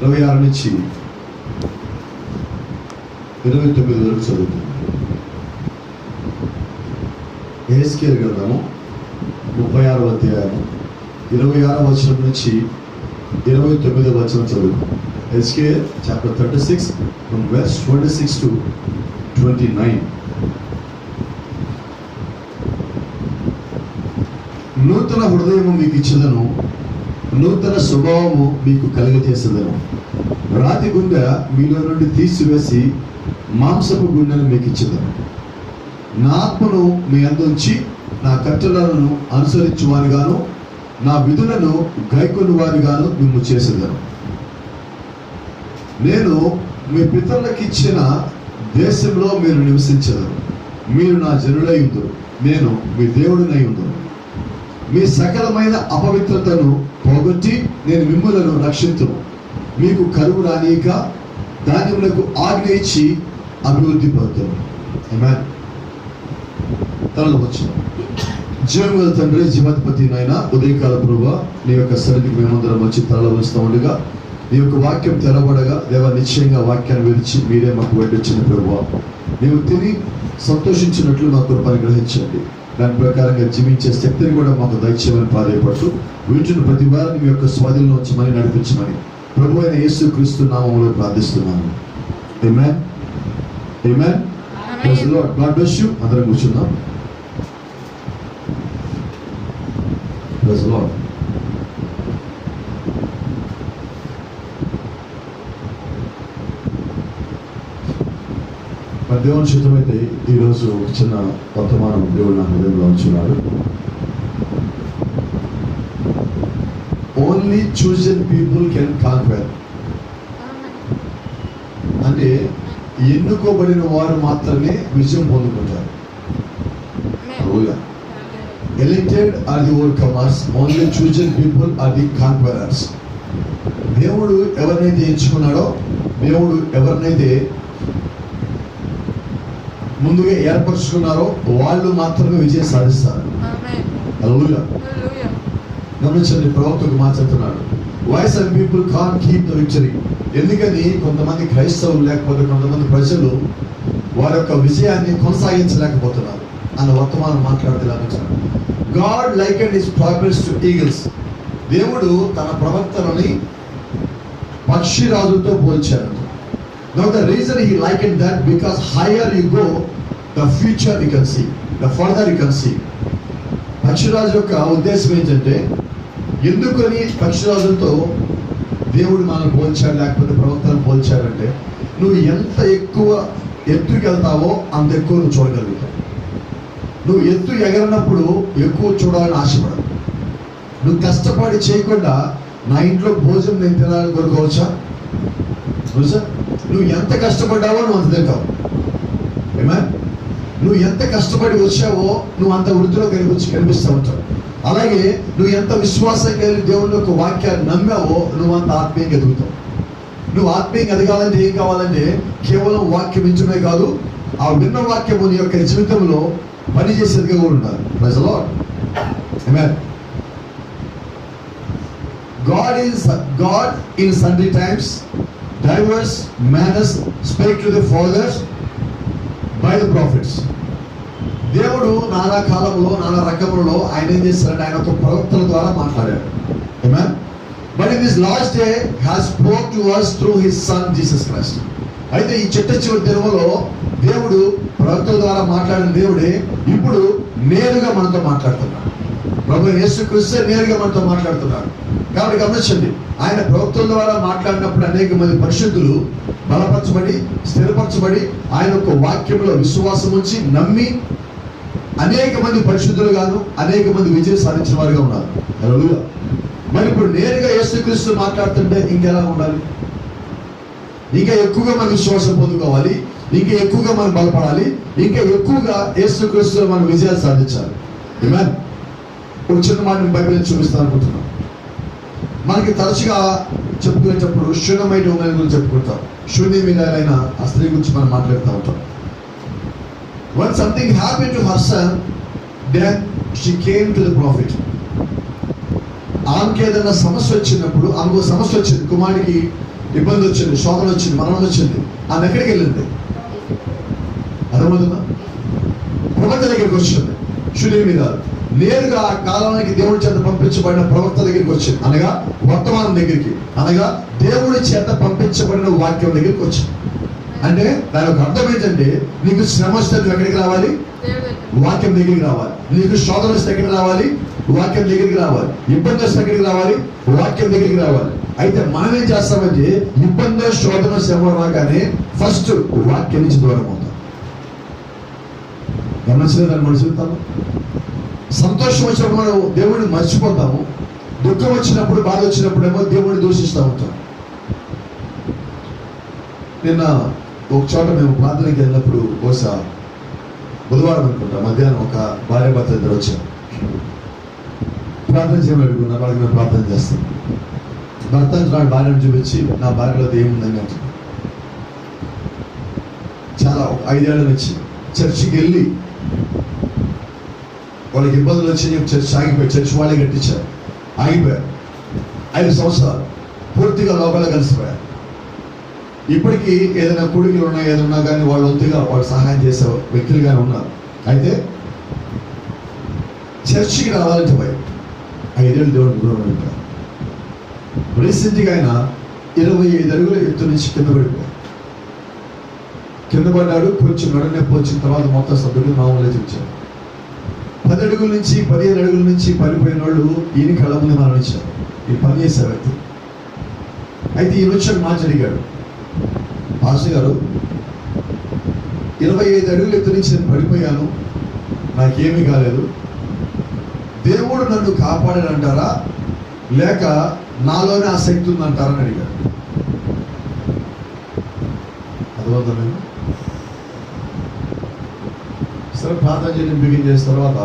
26 నుంచి 29 వరకు చదువుతుంది. యెహెజ్కేలు గ్రంథము 36వ అధ్యాయం 26వ వచనం నుంచి 29వ వచనం చదువుతుంది. యెహెజ్కేలు చాప్టర్ 36 from verse 26 to 29. నూతన హృదయము మీకు ఇచ్చేదను, నూతన స్వభావము మీకు కలుగజేసేదను. రాతి గుండె మీలో నుండి తీసివేసి మాంసపు గుండెను మీకు ఇచ్చేదను. నా ఆత్మను మీ అందుంచి నా కట్టడలను అనుసరించు వారిగాను నా విధులను గైకొని వారిగాను మిమ్ము చేసేదను. నేను మీ పితరులకు ఇచ్చిన దేశంలో మీరు నివసించెదరు. మీరు నా జనులై ఉందురు, నేను మీ దేవుడినై ఉందును. మీ సకలమైన అపవిత్రతను పోగొట్టి నేను మిమ్ములను రక్షింతును. మీకు కరువు రానీక ధాన్యములకు ఆజ్ఞ ఇచ్చి అభివృద్ధి పడుతుంది. ఆమేన్. తనలో వచ్చిన జీవముల తండ్రి, జీవాధిపతి నాయన, ఉదయకాల ప్రభువా, నీ యొక్క సన్నిధికి మేమందరం వచ్చి తరలో వస్తూ ఉండగా నీ యొక్క వాక్యం తెరబడగా దేవా, నిశ్చయంగా వాక్యాన్ని విరిచి మీరే మాకు వడ్డించిన ప్రభువా, నీవు తిని సంతోషించినట్లు మా కృపను గ్రహించండి. దాని ప్రకారంగా జీవించే శక్తిని కూడా మాకు దయచేయమని ప్రాధాయపడుతూ వీటిని ప్రతి వారం మీ యొక్క స్వాధీనంలో వచ్చి నడిపించమని ప్రభు అయిన యేసు క్రీస్తు నామములో ప్రార్థిస్తున్నాను. Amen. Amen. Praise the Lord. God bless you. అందరం కూర్చున్నాం. Praise the Lord. దేవుని చిత్తమైతే ఈరోజు ఒక చిన్న వర్తమానం దేవుడు నా హృదయంలో ఉంచున్నాడు. Only chosen people can conquer. అంటే ఎన్నుకోబడిన వారు మాత్రమే విజయం పొందుకుంటారు. Elected are the overcomers, only chosen people are the conquerors. దేవుడు ఎవరినైతే ఎంచుకున్నాడో, దేవుడు ఎవరినైతే ముందుగా ఏర్పరచుకున్నారో వాళ్ళు మాత్రమే విజయం సాధిస్తారు. హల్లెలూయా. గమనించండి, ప్రవక్తకు మాట్లాడుతున్నాడు, why some people can't keep the victory. ఎందుకని కొంతమంది క్రైస్తవులు లేకపోతే కొంతమంది ప్రజలు వారి యొక్క విజయాన్ని కొనసాగించలేకపోతున్నారు అన్న వర్తమానం మాట్లాడుతూ God likened his prophets to eagles. దేవుడు తన ప్రవక్తలని పక్షిరాజులతో పోల్చారు. Now the reason he likened that, because higher you go, the future you can see, the further you can see. పక్షిరాజు యొక్క ఉద్దేశం ఏంటంటే, ఎందుకని పక్షిరాజులతో దేవుడు మనం పోల్చాడు లేకపోతే ప్రవక్తలను పోల్చాడంటే, నువ్వు ఎంత ఎక్కువ ఎత్తుకి వెళ్తావో అంత ఎక్కువ నువ్వు చూడగలుగుతావు. నువ్వు ఎత్తు ఎగరనప్పుడు ఎక్కువ చూడాలని ఆశపడవు. నువ్వు కష్టపడి చేయకుండా నా ఇంట్లో భోజనం నేను తినాలని కోరుకోవచ్చా? నువ్వు ఎంత కష్టపడ్డావో నువ్వు అంత తింటావు. ఆమేన్. నువ్వు ఎంత కష్టపడి వచ్చావో నువ్వు అంత వృద్ధిలో కనిపిస్తూ ఉంటావు. అలాగే నువ్వు ఎంత విశ్వాసం కలిగి దేవుని యొక్క వాక్యాన్ని నమ్మావో నువ్వు అంత ఆత్మీయంగా ఎదుగుతావు. నువ్వు ఆత్మీయంగా ఎదగాలంటే ఏం కావాలంటే, కేవలం వాక్యం వింటమే కాదు, ఆ విన్న వాక్యము నీ యొక్క జీవితంలో పనిచేసేదిగా కూడా ఉండాలి. Praise the Lord. Amen. God in sundry times, diverse manners spake to the fathers by the prophets. దేవుడు నానా కాలంలో నానా రకములలో ఆయన ఏం చేస్తారంటే ఆయన ఒక ప్రవక్తల ద్వారా మాట్లాడాడు. ఆమేన్. But in this last day has spoke to us through his son Jesus Christ. అయితే ఈ చివరి దినములో దేవుడు ప్రవక్తల ద్వారా మాట్లాడిన దేవుడే ఇప్పుడు నేరుగా మనతో మాట్లాడుతున్నాడు. ప్రభు యేసుక్రీస్తు నేరుగా మనతో మాట్లాడుతున్నాడు. కాబట్టి గమనించండి, ఆయన ప్రవక్తల ద్వారా మాట్లాడినప్పుడు అనేక మంది పరిశుద్ధులు బలపరచబడి స్థిరపరచబడి ఆయన యొక్క వాక్యంలో విశ్వాసం ఉంచి నమ్మి అనేక మంది పరిశుద్ధులు గాను అనేక మంది విజయం సాధించిన వారుగా ఉన్నారు. హల్లెలూయా. మరి ఇప్పుడు నేరుగా యేసుక్రీస్తు మాట్లాడుతుంటే ఇంకెలా ఉండాలి? ఇంకా ఎక్కువగా మనం విశ్వాసం పొందుకోవాలి, ఇంకా ఎక్కువగా మనం బలపడాలి, ఇంకా ఎక్కువగా యేసుక్రీస్తులో మనం విజయాలు సాధించాలి. ఆమేన్. ఒక చిన్న మాట బైబిల్ చూపిస్తాను అనుకుంటున్నాను. మనకి తరచుగా చెప్పుకునేటప్పుడు శూన్యమైన ఉమెన్ గురించి చెప్పుకుంటాం. శూన్యమైన ఆ స్త్రీ గురించి మనం మాట్లాడుతూ ఉంటాం. When something happened to her son, then she came to the prophet. ఆమెకి ఏదైనా సమస్య వచ్చినప్పుడు, ఆమెకు సమస్య వచ్చింది, కుమారుడికి ఇబ్బంది వచ్చింది, శోధన వచ్చింది, మరణం వచ్చింది, ఆమె ఎక్కడికి వెళ్ళింది? అర్థమవుతుందా? ప్రవక్త దగ్గరికి వచ్చింది, శూన్యం మీద నేరుగా ఆ కాలానికి దేవుడి చేత పంపించబడిన ప్రవక్త దగ్గరికి వచ్చింది, అనగా వర్తమానం దగ్గరికి, అనగా దేవుడి చేత పంపించబడిన వాక్యం దగ్గరికి వచ్చింది. అంటే దాని ఒక అర్థం ఏంటంటే, నీకు శ్రమ వస్తే నువ్వు ఎక్కడికి రావాలి? వాక్యం దగ్గరికి రావాలి. నీకు శోధన వస్తే ఎక్కడికి రావాలి? వాక్యం దగ్గరికి రావాలి. ఇబ్బంది వస్తే ఎక్కడికి రావాలి? వాక్యం దగ్గరికి రావాలి. అయితే మనం ఏం చేస్తామంటే, ఇబ్బంది, శోధన, శ్రమ రాగానే ఫస్ట్ వాక్యం నుంచి దూరం అవుతాం. గమనించలేదని మన జీవితాలు. సంతోషం వచ్చినప్పుడు మనం దేవుడిని మర్చిపోతాము, దుఃఖం వచ్చినప్పుడు, బాధ వచ్చినప్పుడు ఏమో దేవుడిని దూషిస్తూ ఉంటాం. నిన్న ఒక చోట మేము ప్రార్థనకి వెళ్ళినప్పుడు, బహుశా బుధవారం అనుకుంటా, మధ్యాహ్నం ఒక భార్య భర్త ఇద్దరు వచ్చారు. ప్రార్థన చేయమని అడుగుతున్నా, వాళ్ళకి మేము ప్రార్థన చేస్తాం. భర్త అంటున్నాడు భార్యను చూపించి, నా భార్యలో ఏముందని అంటున్నాడు. చాలా 5 ఏళ్ళ నుంచి చర్చికి వెళ్ళి వాళ్ళకి ఇబ్బందులు వచ్చి చర్చ్ ఆగిపోయారు. చర్చ్ వాళ్ళే కట్టించారు, ఆగిపోయారు. 5 సంవత్సరాలు పూర్తిగా లోపల కలిసిపోయారు. ఇప్పటికీ ఏదైనా కూడికలు ఉన్నా, ఏదన్నా కానీ వాళ్ళు వంతుగా వాళ్ళు సహాయం చేసే వ్యక్తులుగానే ఉన్నారు. అయితే చర్చికి రావాలంటే భయం. 5 ఏళ్ళు దేవుడికి దూరం అయిపోయారు. రీసెంట్గా ఆయన 25 అడుగుల ఎత్తు నుంచి కింద పడిపోయారు. కింద పడ్డాడు, కొంచెం నొప్పి వచ్చిన తర్వాత మొత్తం సభ్యులు మామూలుగా చూపించారు. 10 అడుగుల నుంచి 15 అడుగుల నుంచి పడిపోయిన వాళ్ళు ఈయన కళ్ళ ముందు మరణించారు, ఈ పని చేసే వ్యక్తి. అయితే ఈయన వచ్చాడు, మాట అడిగాడు, పాస్టర్ గారు 25 అడుగుల ఎత్తు నుంచి నేను పడిపోయాను, నాకేమీ కాలేదు, దేవుడు నన్ను కాపాడాడంటారా లేక నాలోనే ఆ శక్తి ఉందంటారా అని అడిగాడు. అర్థమవుతుంది. సరే ప్రార్థన చేయడం బిగిన్ చేసిన తర్వాత,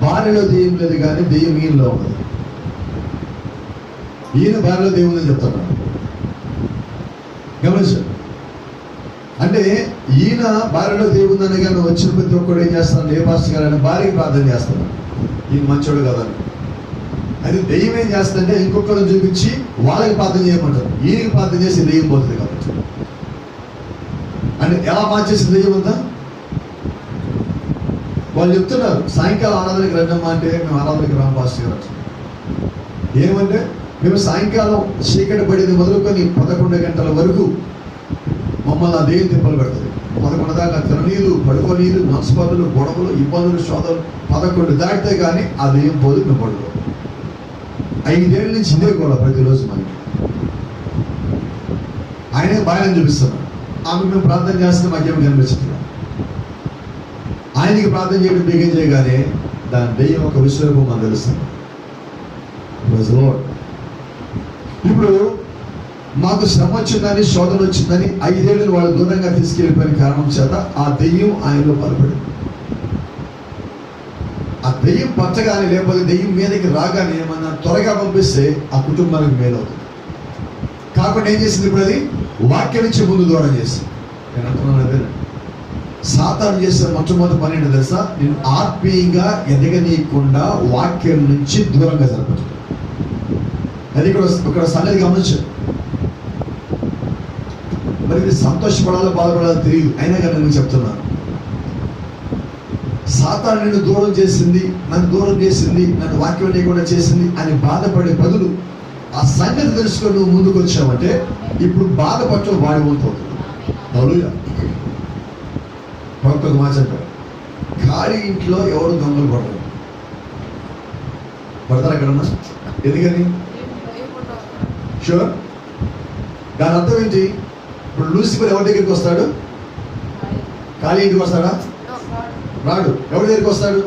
భార్యలో దెయ్యం లేదు కానీ దెయ్యం ఈయనలో ఉన్నది. ఈయన భార్యలో దెయ్యం ఉందని చెప్తున్నాడు. గమనించండి. అంటే ఈయన భార్యలో దెయ్యం ఉందని కానీ వచ్చిన ప్రతి ఒక్కడు ఏం చేస్తాను, ఏ పాస్టర్ గారు భార్యకి ప్రార్థన చేస్తున్నాడు, ఈయన మంచోడు కదని. అది దెయ్యం ఏం చేస్తుందంటే ఇంకొకరిని చూపించి వాళ్ళకి ప్రార్థన చేయమంటారు, ఈయనకి ప్రార్థన చేసి దెయ్యం పోతుంది కాబట్టి. అంటే ఎలా మార్చేసి దెయ్యం ఉందా? వాళ్ళు చెప్తున్నారు, సాయంకాలం ఆరాధనకి రండమ్మా అంటే మేము ఆరాధనకి రామ్ పాస్టర్ గారు అంటున్నాం. ఏమంటే మేము సాయంకాలం చీకటి పడింది మొదలుకొని 11 గంటల వరకు మమ్మల్ని ఆ దెయ్యం తిప్పలు పెడుతుంది. 11 దాకా తిననీరు, పడుకోనీరు, మనస్పర్ధలు, గొడవలు, ఇబ్బందులు, శోధనలు. 11 దాటితే కానీ ఆ దెయ్యం పోదు, మేము పడుకో. 5 ఏళ్ళ నుంచి ఇదే కూడా ప్రతిరోజు మనకి. ఆయనే బాగానే చూపిస్తున్నాడు. ఆమె మేము ప్రార్థన చేస్తే మాకేమి కనిపించట్లేదు. ఆయనకి ప్రార్థన చేయడం బిగిన్ చేయగానే దాని దెయ్యం ఒక విశ్వరూపం మనకు తెలుస్తుంది. ఇప్పుడు మాకు శ్రమ వచ్చిందని, శోధన వచ్చిందని 5 ఏళ్ళు వాళ్ళు దూరంగా తీసుకెళ్ళిపోయిన కారణం చేత ఆ దెయ్యం ఆయనలో బలపడింది. ఆ దెయ్యం పట్టగానే, లేకపోతే దెయ్యం మీదకి రాగానే ఏమన్నా త్వరగా పంపిస్తే ఆ కుటుంబానికి మేలవుతుంది. కాకుండా ఏం చేసింది? ఇప్పుడు అది వాక్యం నుంచి ముందు దూరం చేసింది. నేను అంటున్నాను అదే, సాతాను చేసిన మొట్టమొదటి పని ఏంటో తెలుసా? నేను ఆత్మీయంగా ఎదగనీయకుండా వాక్యం నుంచి దూరంగా జరపచ్చు. అది ఇక్కడ సంగతి గమనించు. మరి ఇది సంతోషపడాలో బాధపడాలో తెలియదు, అయినా కానీ నేను చెప్తున్నాను, సాతాను నిన్ను దూరం చేసింది, నన్ను దూరం చేసింది, నన్ను వాక్యం లేకుండా చేసింది అని బాధపడే బదులు ఆ సంగతి తెలుసుకొని నువ్వు ముందుకు వచ్చావంటే ఇప్పుడు బాధపడటం వాడి వంతు అవుతుంది. హల్లెలూయా. ఒక మాట చెప్పారు, ఖాళీ ఇంట్లో ఎవరు దొంగలు పడరు. పడతారు ఎక్కడన్నా? ఎందుకని? షూర్. దాని అర్థం ఏంటి? ఇప్పుడు లూసిఫర్ ఎవరి దగ్గరికి వస్తాడు? ఖాళీ ఇంటికి వస్తాడా? రాడు. ఎవరి దగ్గరికి వస్తాడు?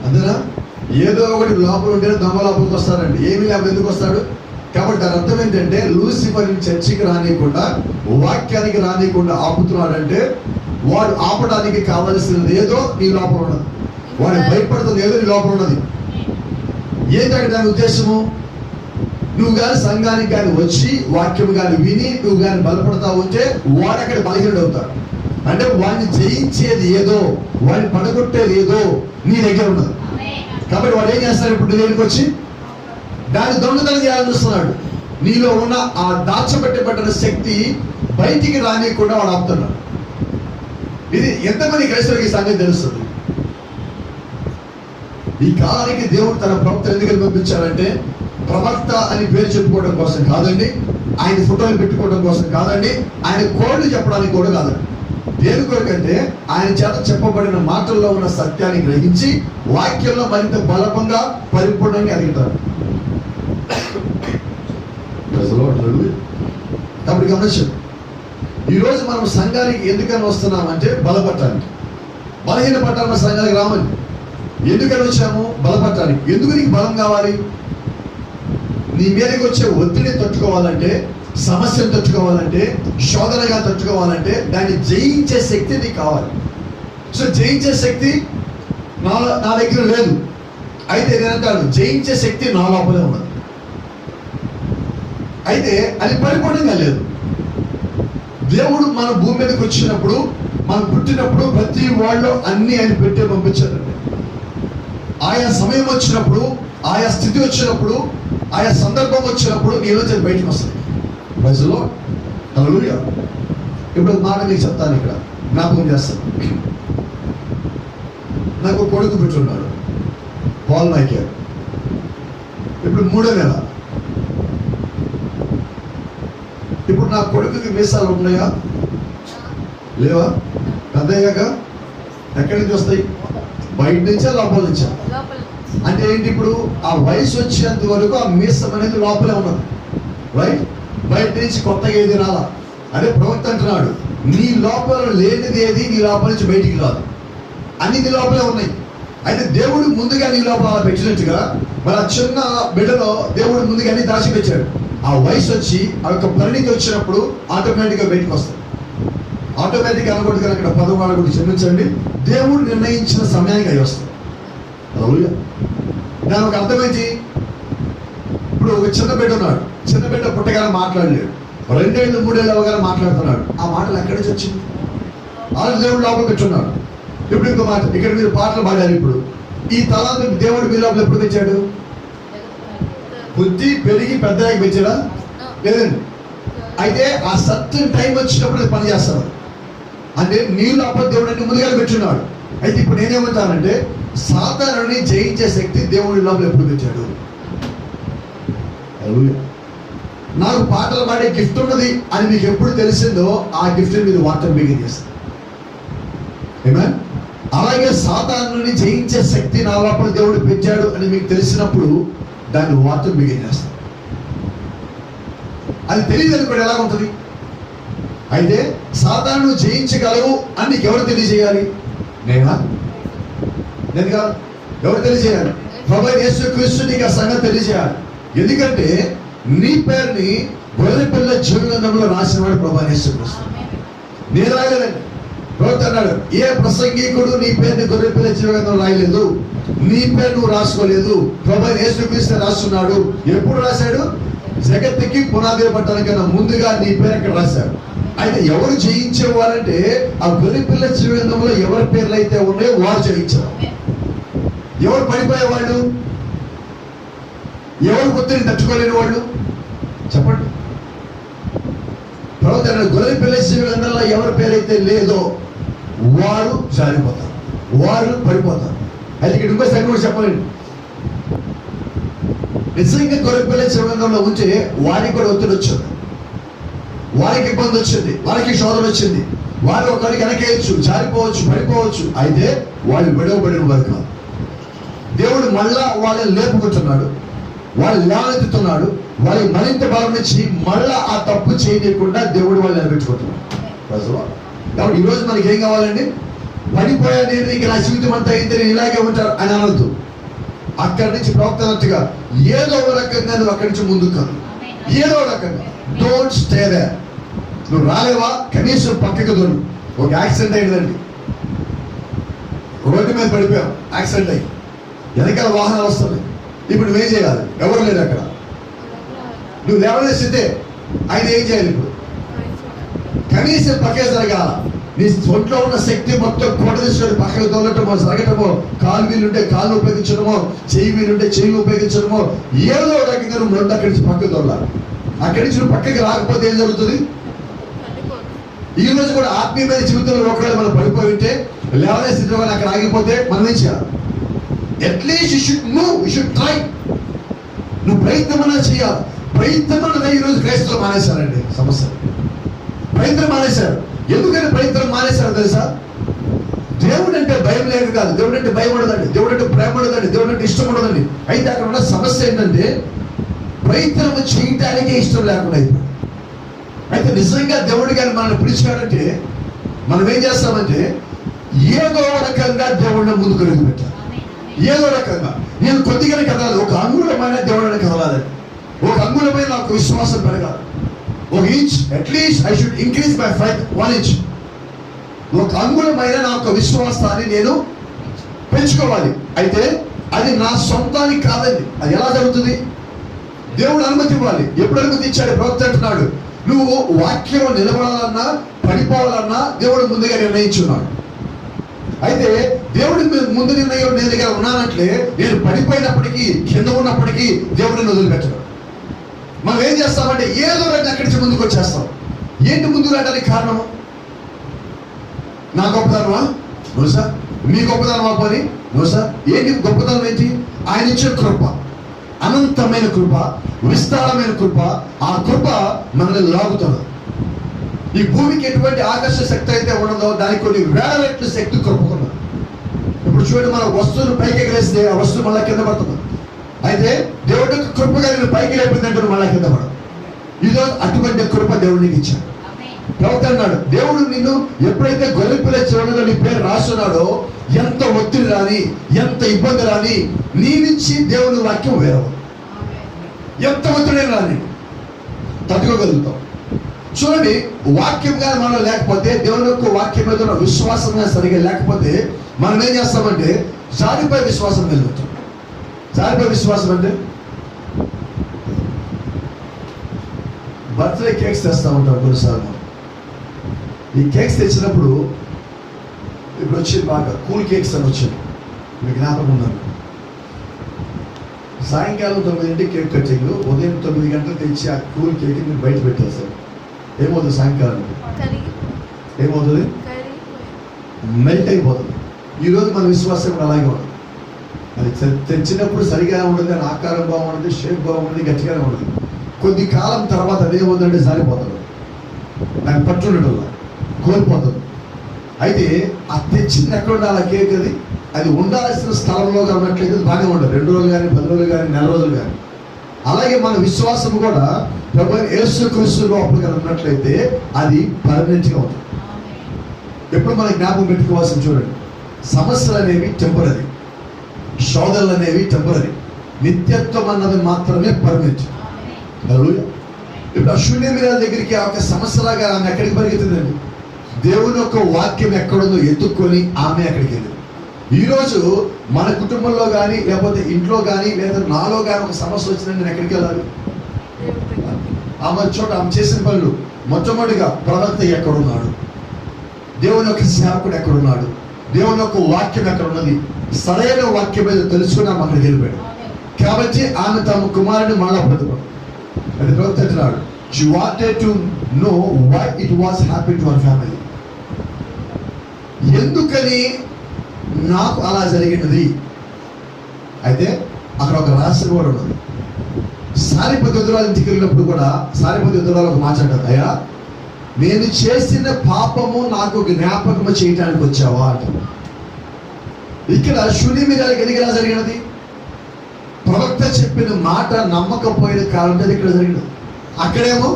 అంతేనా? ఏదో ఒకటి లోపల ఉంటేనే దొంగ లోపలికి వస్తారండి. ఏమీ లేకపోతే ఎందుకు వస్తాడు? కాబట్టి దాని అర్థం ఏంటంటే లూసిఫర్ చర్చికి రానియకుండా, వాక్యానికి రానియకుండా ఆపుతున్నాడంటే వాడు ఆపడానికి కావలసినది ఏదో నీ లోపల ఉన్నది. వాడు భయపడుతుంది ఏదో నీ లోపల ఉన్నది. ఏంటంటే దాని ఉద్దేశము, నువ్వు కానీ సంఘానికి కానీ వచ్చి వాక్యం కానీ విని నువ్వు కానీ బలపడతా ఉంటే వాడు అక్కడ బలహీనుడు అవుతాడు. అంటే వాడిని జయించేది ఏదో, వాడిని పడగొట్టేది ఏదో నీ దగ్గర ఉన్నది. కాబట్టి వాడు ఏం చేస్తాడు? ఇప్పుడు నీ దగ్గరికి వచ్చి దాన్ని దొంగతనం చేయాలని చూస్తున్నాడు. నీలో ఉన్న ఆ దాచబెట్టబడిన శక్తి బయటికి రానియకుండా వాడు ఆపుతున్నాడు. ఇది ఎంతమంది క్రైస్తవులకి ఈ సంగతి తెలుస్తుంది? ఈ కాలానికి దేవుడు తన ప్రవక్త ఎందుకని పంపించాడంటే, ప్రవక్త అని పేరు చెప్పుకోవడం కోసం కాదండి, ఆయన ఫోటోలు పెట్టుకోవడం కోసం కాదండి, ఆయన కోడ్లు చెప్పడానికి కూడా కాదండి. దేని కొరకంటే ఆయన చేత చెప్పబడిన మాటల్లో ఉన్న సత్యాన్ని గ్రహించి వాక్యంలో మరింత బలంగా పరిపూర్ణంగా ఎదుగుతారు. కాబట్టి గమనించండి, ఈరోజు మనం సంఘానికి ఎందుకని వస్తున్నామంటే బలపడటానికి. బలహీన పట్టాలన్న సంఘానికి రామని ఎందుకని వచ్చాము? బలపడటానికి. ఎందుకు నీకు బలం కావాలి? నీ మీదకి వచ్చే ఒత్తిడిని తట్టుకోవాలంటే, సమస్యను తట్టుకోవాలంటే, శోధనగా తట్టుకోవాలంటే దాన్ని జయించే శక్తి నీకు కావాలి. సో జయించే శక్తి నా దగ్గర లేదు. అయితే నేనంటాను, జయించే శక్తి నా లోపలే ఉన్నది. అయితే అది పరిపూర్ణంగా లేదు. దేవుడు మన భూమి మీదకి వచ్చినప్పుడు, మనం పుట్టినప్పుడు ప్రతి వాళ్ళు అన్ని ఆయన పెట్టే పంపించారండి. ఆయా సమయం వచ్చినప్పుడు, ఆయా స్థితి వచ్చినప్పుడు, ఆయా సందర్భం వచ్చినప్పుడు నీలో అది బయటకు వస్తుంది. ప్రజలో హల్లెలూయా. ఇప్పుడు మాట మీకు చెప్తాను, ఇక్కడ జ్ఞాపకం చేస్తాను. నాకు కొడుకు పెట్టున్నాడు, పాల్ మైకేల్. ఇప్పుడు 3వ నెల. ఇప్పుడు నా కొడుకుకి మీసాలు ఉన్నాయా లేవా? పెద్దయ్యాక ఎక్కడి నుంచి వస్తాయి? బయట నుంచా లోపల నుంచా? అంటే ఏంటి? ఇప్పుడు ఆ వయసు వచ్చేంత వరకు ఆ మీసం అనేది లోపలే ఉన్నది, రైట్? బయట నుంచి కొత్తగా ఏది రాలా. అదే ప్రవక్త అంటున్నాడు, నీ లోపల లేనిది ఏది నీ లోపల నుంచి బయటికి రాదు, అన్ని నీ లోపలే ఉన్నాయి. అయితే దేవుడు ముందుగా నీ లోపల అలా పెట్టినట్టుగా మరి ఆ చిన్న బిడ్డలో దేవుడు ముందుగా అన్ని దాచిపెట్టాడు. ఆ వయసు వచ్చి ఆ యొక్క పరిణితి వచ్చినప్పుడు ఆటోమేటిక్గా బయటకు వస్తాయి. ఆటోమేటిక్గా అనకూడదు కానీ అక్కడ పదం వాడకూడదు, క్షమించండి. దేవుడు నిర్ణయించిన సమయానికి అవి వస్తాయి. దాని ఒక అర్థమైంది. ఇప్పుడు ఒక చిన్న బిడ్డ ఉన్నాడు, చిన్న బిడ్డ పుట్టగానే మాట్లాడలేడు, 2 ఏళ్ళు 3 ఏళ్ళు అవగానే మాట్లాడుతున్నాడు. ఆ మాటలు ఎక్కడి నుంచి వచ్చింది? వాళ్ళు దేవుడు లోపల పెట్టున్నాడు. ఇప్పుడు ఇంకో మాట, ఇక్కడ మీరు పాటలు పాడారు. ఇప్పుడు ఈ తలాంత దేవుడు మీ లోపల ఎప్పుడు పెంచాడు? బుద్ధి పెరిగి పెద్దగా పెంచాడా? లేదండి. అయితే ఆ సర్టన్ టైం వచ్చినప్పుడు పని చేస్తారు. అంటే నీ లోపల దేవుడు అన్ని ముందుగా పెట్టున్నాడు. అయితే ఇప్పుడు నేనేమంటానంటే, సాతానుని జయించే శక్తి దేవుడి లోపల ఎప్పుడు పెంచాడు? నాకు పాటలు పాడే గిఫ్ట్ ఉన్నది అని మీకు ఎప్పుడు తెలిసిందో ఆ గిఫ్ట్ మీరు వాడటం బిగిన్ చేస్తారు. ఆమేన్. అలాగే సాతానుని జయించే శక్తి నా లోపల దేవుడు పెంచాడు అని మీకు తెలిసినప్పుడు దాన్ని వాడటం బిగిన్ చేస్తారు. అది తెలియదు అనుకోండి, ఎలా ఉంటుంది? అయితే సాతానుని జయించగలవు అని నీకు ఎవరు తెలియజేయాలి? నేను కాదు. ఎవరు తెలియజేయాలి? ప్రభువైన యేసుక్రీస్తు నీకు ఆ సంగతి తెలియజేయాలి. ఎందుకంటే నీ పేరుని గొర్రెపిల్ల జీవగ్రంథంలో రాసినవాడు ప్రభువైన యేసుక్రీస్తు. నేను రాయలేదండి. ప్రవక్త అన్నాడు, ఏ ప్రసంగికుడు నీ పేరుని గొర్రెపిల్ల జీవగ్రంథంలో రాయలేదు, నీ పేరు నువ్వు రాసుకోలేదు, ప్రభువైన యేసుక్రీస్తు రాస్తున్నాడు. ఎప్పుడు రాశాడు? జగత్తుకి పునాది పట్టడానికన్నా ముందుగా నీ పేరు అక్కడ రాశాడు. అయితే ఎవరు జయించేవారంటే ఆ గొర్రెపిల్ల జీవగ్రంథంలో ఎవరి పేర్లు అయితే ఉన్నాయో వారు జయించారు. ఎవరు పడిపోయేవాళ్ళు? ఎవరు ఒత్తిడిని తట్టుకోలేని వాళ్ళు? చెప్పండి. ప్రవక్త గొర్రెపిల్ల జీవగ్రంథంలో ఎవరి పేరైతే లేదో వారు జారిపోతారు, వారు పడిపోతారు. అయితే ఇక్కడ ఇంకో సంగతి కూడా చెప్పలేండి. నిజంగా గొర్రెపిల్ల జీవగ్రంథంలో ఉంటే వారికి కూడా ఒత్తిడి వచ్చింది, వారికి ఇబ్బంది వచ్చింది, వారికి శోధన వచ్చింది, వారు ఒకరికి వెనకేయచ్చు, జారిపోవచ్చు, పడిపోవచ్చు. అయితే వాళ్ళు విడవబడిన వారు కాదు. దేవుడు మళ్ళా వాళ్ళని లేపుకుంటున్నాడు, వాళ్ళు లేవనెత్తుతున్నాడు, వాళ్ళకి మరింత బలం నుంచి మళ్ళా ఆ తప్పు చేయకుండా దేవుడు వాళ్ళు నిలబెట్టుకుంటున్నాడు. కాబట్టి ఈరోజు మనకి ఏం కావాలండి? పడిపోయా నేను ఇక నా జీవితం అంతా అయితే నేను ఇలాగే ఉంటాను అని అనొద్దు. అక్కడి నుంచి ప్రవక్తనట్టుగా ఏదో ఒక రకంగా నువ్వు అక్కడి నుంచి ముందుకు కాదు, ఏదో రకంగా. Don't stay there. నువ్వు రాలేవా? కనీసం పక్కకు దొరు. ఒక యాక్సిడెంట్ అయిందండి, రోడ్డు మీద పడిపోయావు, యాక్సిడెంట్ అయ్యి వెనకాల వాహనాలు వస్తుంది. ఇప్పుడు నువ్వేం చేయాలి? ఎవరు లేరు అక్కడ, నువ్వు లేవలేస్తే ఆయన ఏం చేయాలి? ఇప్పుడు కనీసం పక్కే జరగాల. నీ ఒంట్లో ఉన్న శక్తి మొత్తం కోట తీసుకొని పక్కకు తోలటమో, జరగటమో, కాలు వీలుంటే కాళ్ళు ఉపయోగించడమో, చెయ్యి వీలుంటే చెయ్యి ఉపయోగించడమో, ఏదో రకంగా నువ్వు రెండు అక్కడి నుంచి పక్కకు తోలాలి. అక్కడి నుంచి నువ్వు పక్కకి రాకపోతే ఏం జరుగుతుంది? ఈ రోజు కూడా ఆత్మీయమైన జీవితంలో ఒకవేళ మనం పడిపోయి ఉంటే, లేవనే స్థితిలో అక్కడ ఆగిపోతే మనం ఏం చేయాలి? At least you should move, you should try. నువ్వు ప్రయత్నం చేయాలి. ప్రయత్నం ఈరోజు క్రైస్తవులు మానేశారండి. సమస్య ప్రయత్నం మానేశారు. ఎందుకని ప్రయత్నం మానేశారు తెలుసా? దేవుడు అంటే భయం లేక కాదు, దేవుడు అంటే భయం ఉండదండి, దేవుడు అంటే ప్రేమ ఉండదండి, దేవుడు అంటే ఇష్టం ఉండదండి. అయితే అక్కడ ఉన్న సమస్య ఏంటంటే ప్రయత్నం చేయటానికే ఇష్టం లేకుండా అయిపోయింది. అయితే నిజంగా దేవుడు కానీ మనల్ని పిలిచాడంటే మనం ఏం చేస్తామంటే ఏదో రకంగా దేవుడిని ముందుకు అడుగు పెట్టాలి. ఏదో రకంగా నేను కొద్దిగానే కదలాలి, ఒక అంగుళమైన దేవుడిని కదలాలి, ఒక అంగుళమైన నాకు విశ్వాసం పెరగాలి, ఒక inch at least I should increase my fight 1 inch. ఒక అంగుళమైన నా యొక్క విశ్వాసాన్ని నేను పెంచుకోవాలి. అయితే అది నా సొంతానికి కాదండి. అది ఎలా జరుగుతుంది? దేవుడు అనుమతి ఇవ్వాలి. ఎప్పుడు అనుమతి ఇచ్చాడు? ప్రవక్త అంటున్నాడు, నువ్వు వాక్యం నిలబడాలన్నా పడిపోవాలన్నా దేవుడు ముందుగా నిర్ణయించున్నాడు. అయితే దేవుడి ముందు నిర్ణయం నేను దగ్గర ఉన్నానంటే నేను పడిపోయినప్పటికీ కింద ఉన్నప్పటికీ దేవుడిని వదిలిపెట్టడు. మనం ఏం చేస్తామంటే ఏదో రోజు అక్కడి నుంచి ముందుకు వచ్చేస్తాం. ఏంటి ముందుకు రావడానికి కారణము? నా గొప్పతనమా? No sir. మీ గొప్పతనమా? పోనీ నో సార్. ఏంటి గొప్పతనం? ఏంటి? ఆయన ఇచ్చే కృప, అనంతమైన కృప, విస్తారమైన కృప. ఆ కృప మనల్ని లాగుతుంది. ఈ భూమికి ఎటువంటి ఆకర్ష శక్తి అయితే ఉండదో దానికి కొన్ని వేల రెట్ల శక్తి కృపకున్నది. ఇప్పుడు చూడండి, మన వస్తువును పైకి ఎగరేస్తే ఆ వస్తువు మళ్ళీ కింద పడుతుంది. అయితే దేవుడి కృపగా నేను పైకి లేపిందంటే మళ్ళీ కింద పడదు. ఇదో అటువంటి కృప దేవుడికి ఇచ్చాడు. ప్రవక్త అన్నాడు, దేవుడు నిన్ను ఎప్పుడైతే గొర్రెపిల్ల చివరిలో నీ పేరు రాస్తున్నాడో ఎంత ఒత్తిడి రాని, ఎంత ఇబ్బంది రాని, నీ నుంచి దేవుని వాక్యం వేరవు. ఎంత ఒత్తిడి రాని తట్టుకోగలుగుతాం. చూడండి, వాక్యంగా మనం లేకపోతే, దేవుని యొక్క వాక్యం మీద ఉన్న విశ్వాసంగా సరిగా లేకపోతే మనం ఏం చేస్తామంటే జారిపోయి విశ్వాసం కలుగుతాం. జారిపోయి విశ్వాసం అంటే బర్త్డే కేక్స్ తెస్తూ ఉంటాం కొన్నిసార్లు. ఈ కేక్స్ తెచ్చినప్పుడు ఇప్పుడు వచ్చింది బాగా కూల్ కేక్స్ అని వచ్చింది. మీకు జ్ఞాపకం ఉందండి, సాయంకాలం 9 గంటలకి కేక్ కటింగ్, ఉదయం 9 గంటలకు తెచ్చి ఆ కూల్ కేక్ మీరు బయట పెట్టేస్తారు. ఏమవుతుంది? సాయంకాలం ఏమవుతుంది? మెల్ట్ అయిపోతుంది. ఈరోజు మన విశ్వాసం కూడా అలాగే ఉంటుంది. అది తెచ్చినప్పుడు సరిగా ఉండదు, కానీ ఆకారం బాగుంటుంది, షేప్ బాగుంటుంది, గట్టిగానే ఉంటుంది. కొద్ది కాలం తర్వాత అదేమవుతుందంటే జారిపోతుంది, దాన్ని పట్టుకుండటంలో కోల్పోతుంది. అయితే ఆ తెచ్చింది ఎక్కడ ఉండాలి? ఆ కేక్ అది ఉండాల్సిన స్థలంలో ఉన్నట్లయితే బాగానే ఉండదు. 2 రోజులు కానీ, 10 రోజులు కానీ, నెల రోజులు కానీ. అలాగే మన విశ్వాసం కూడా ప్రభువైన యేసుక్రీస్తు లోపల ఉన్నట్లయితే అది పర్మనెంట్గా ఉంటుంది. ఎప్పుడు మనం జ్ఞాపకం పెట్టుకోవాల్సిన చూడండి, సమస్యలు అనేవి టెంపరరీ, శోధనలు అనేవి టెంపరరీ, నిత్యత్వం అన్నది మాత్రమే పర్మనెంట్. ఇప్పుడు ఆ శూన్యమీరాల దగ్గరికి ఆ ఒక సమస్యలాగా ఆమె ఎక్కడికి పరిగెత్తిందండి? దేవుని యొక్క వాక్యం ఎక్కడుందో ఎత్తుక్కొని ఆమె అక్కడికి వెళ్ళింది. ఈరోజు మన కుటుంబంలో కానీ, లేకపోతే ఇంట్లో కానీ, లేదా నాలో కానీ ఒక సమస్య వచ్చిందంటే నేను ఎక్కడికి వెళ్ళాలి? ఆమె చోట ఆమె చేసిన పనులు మొట్టమొదటిగా ప్రవక్త ఎక్కడున్నాడు, దేవుని యొక్క సేవకుడు ఎక్కడున్నాడు, దేవుని యొక్క వాక్యం ఎక్కడ ఉన్నది, సరైన వాక్యం మీద తెలుసుకుని ఆమె అక్కడికి వెళ్ళిపోయాడు. కాబట్టి ఆమె తమ కుమారుని మళ్ళా బ్రతుకుడు. అది ప్రవక్త అంటున్నాడు, she wanted to know why it was happening to her family. ఎందుకని నాకు అలా జరిగినది? అయితే అక్కడ ఒక రహస్యం కూడా ఉన్నది. సారిపతి ఎదురాల ఇంటికి వెళ్ళినప్పుడు కూడా సారిపతి ఎదురాలు ఒక మాట అంటారు, అయ్యా నేను చేసిన పాపము నాకు జ్ఞాపకము చేయటానికి వచ్చావా అంటారు. ఇక్కడ శూన్యమీరాలకి ఎందుకు ఇలా జరిగినది? ప్రవక్త చెప్పిన మాట నమ్మకపోయిన కారణం ఇక్కడ జరిగినది. అక్కడేమో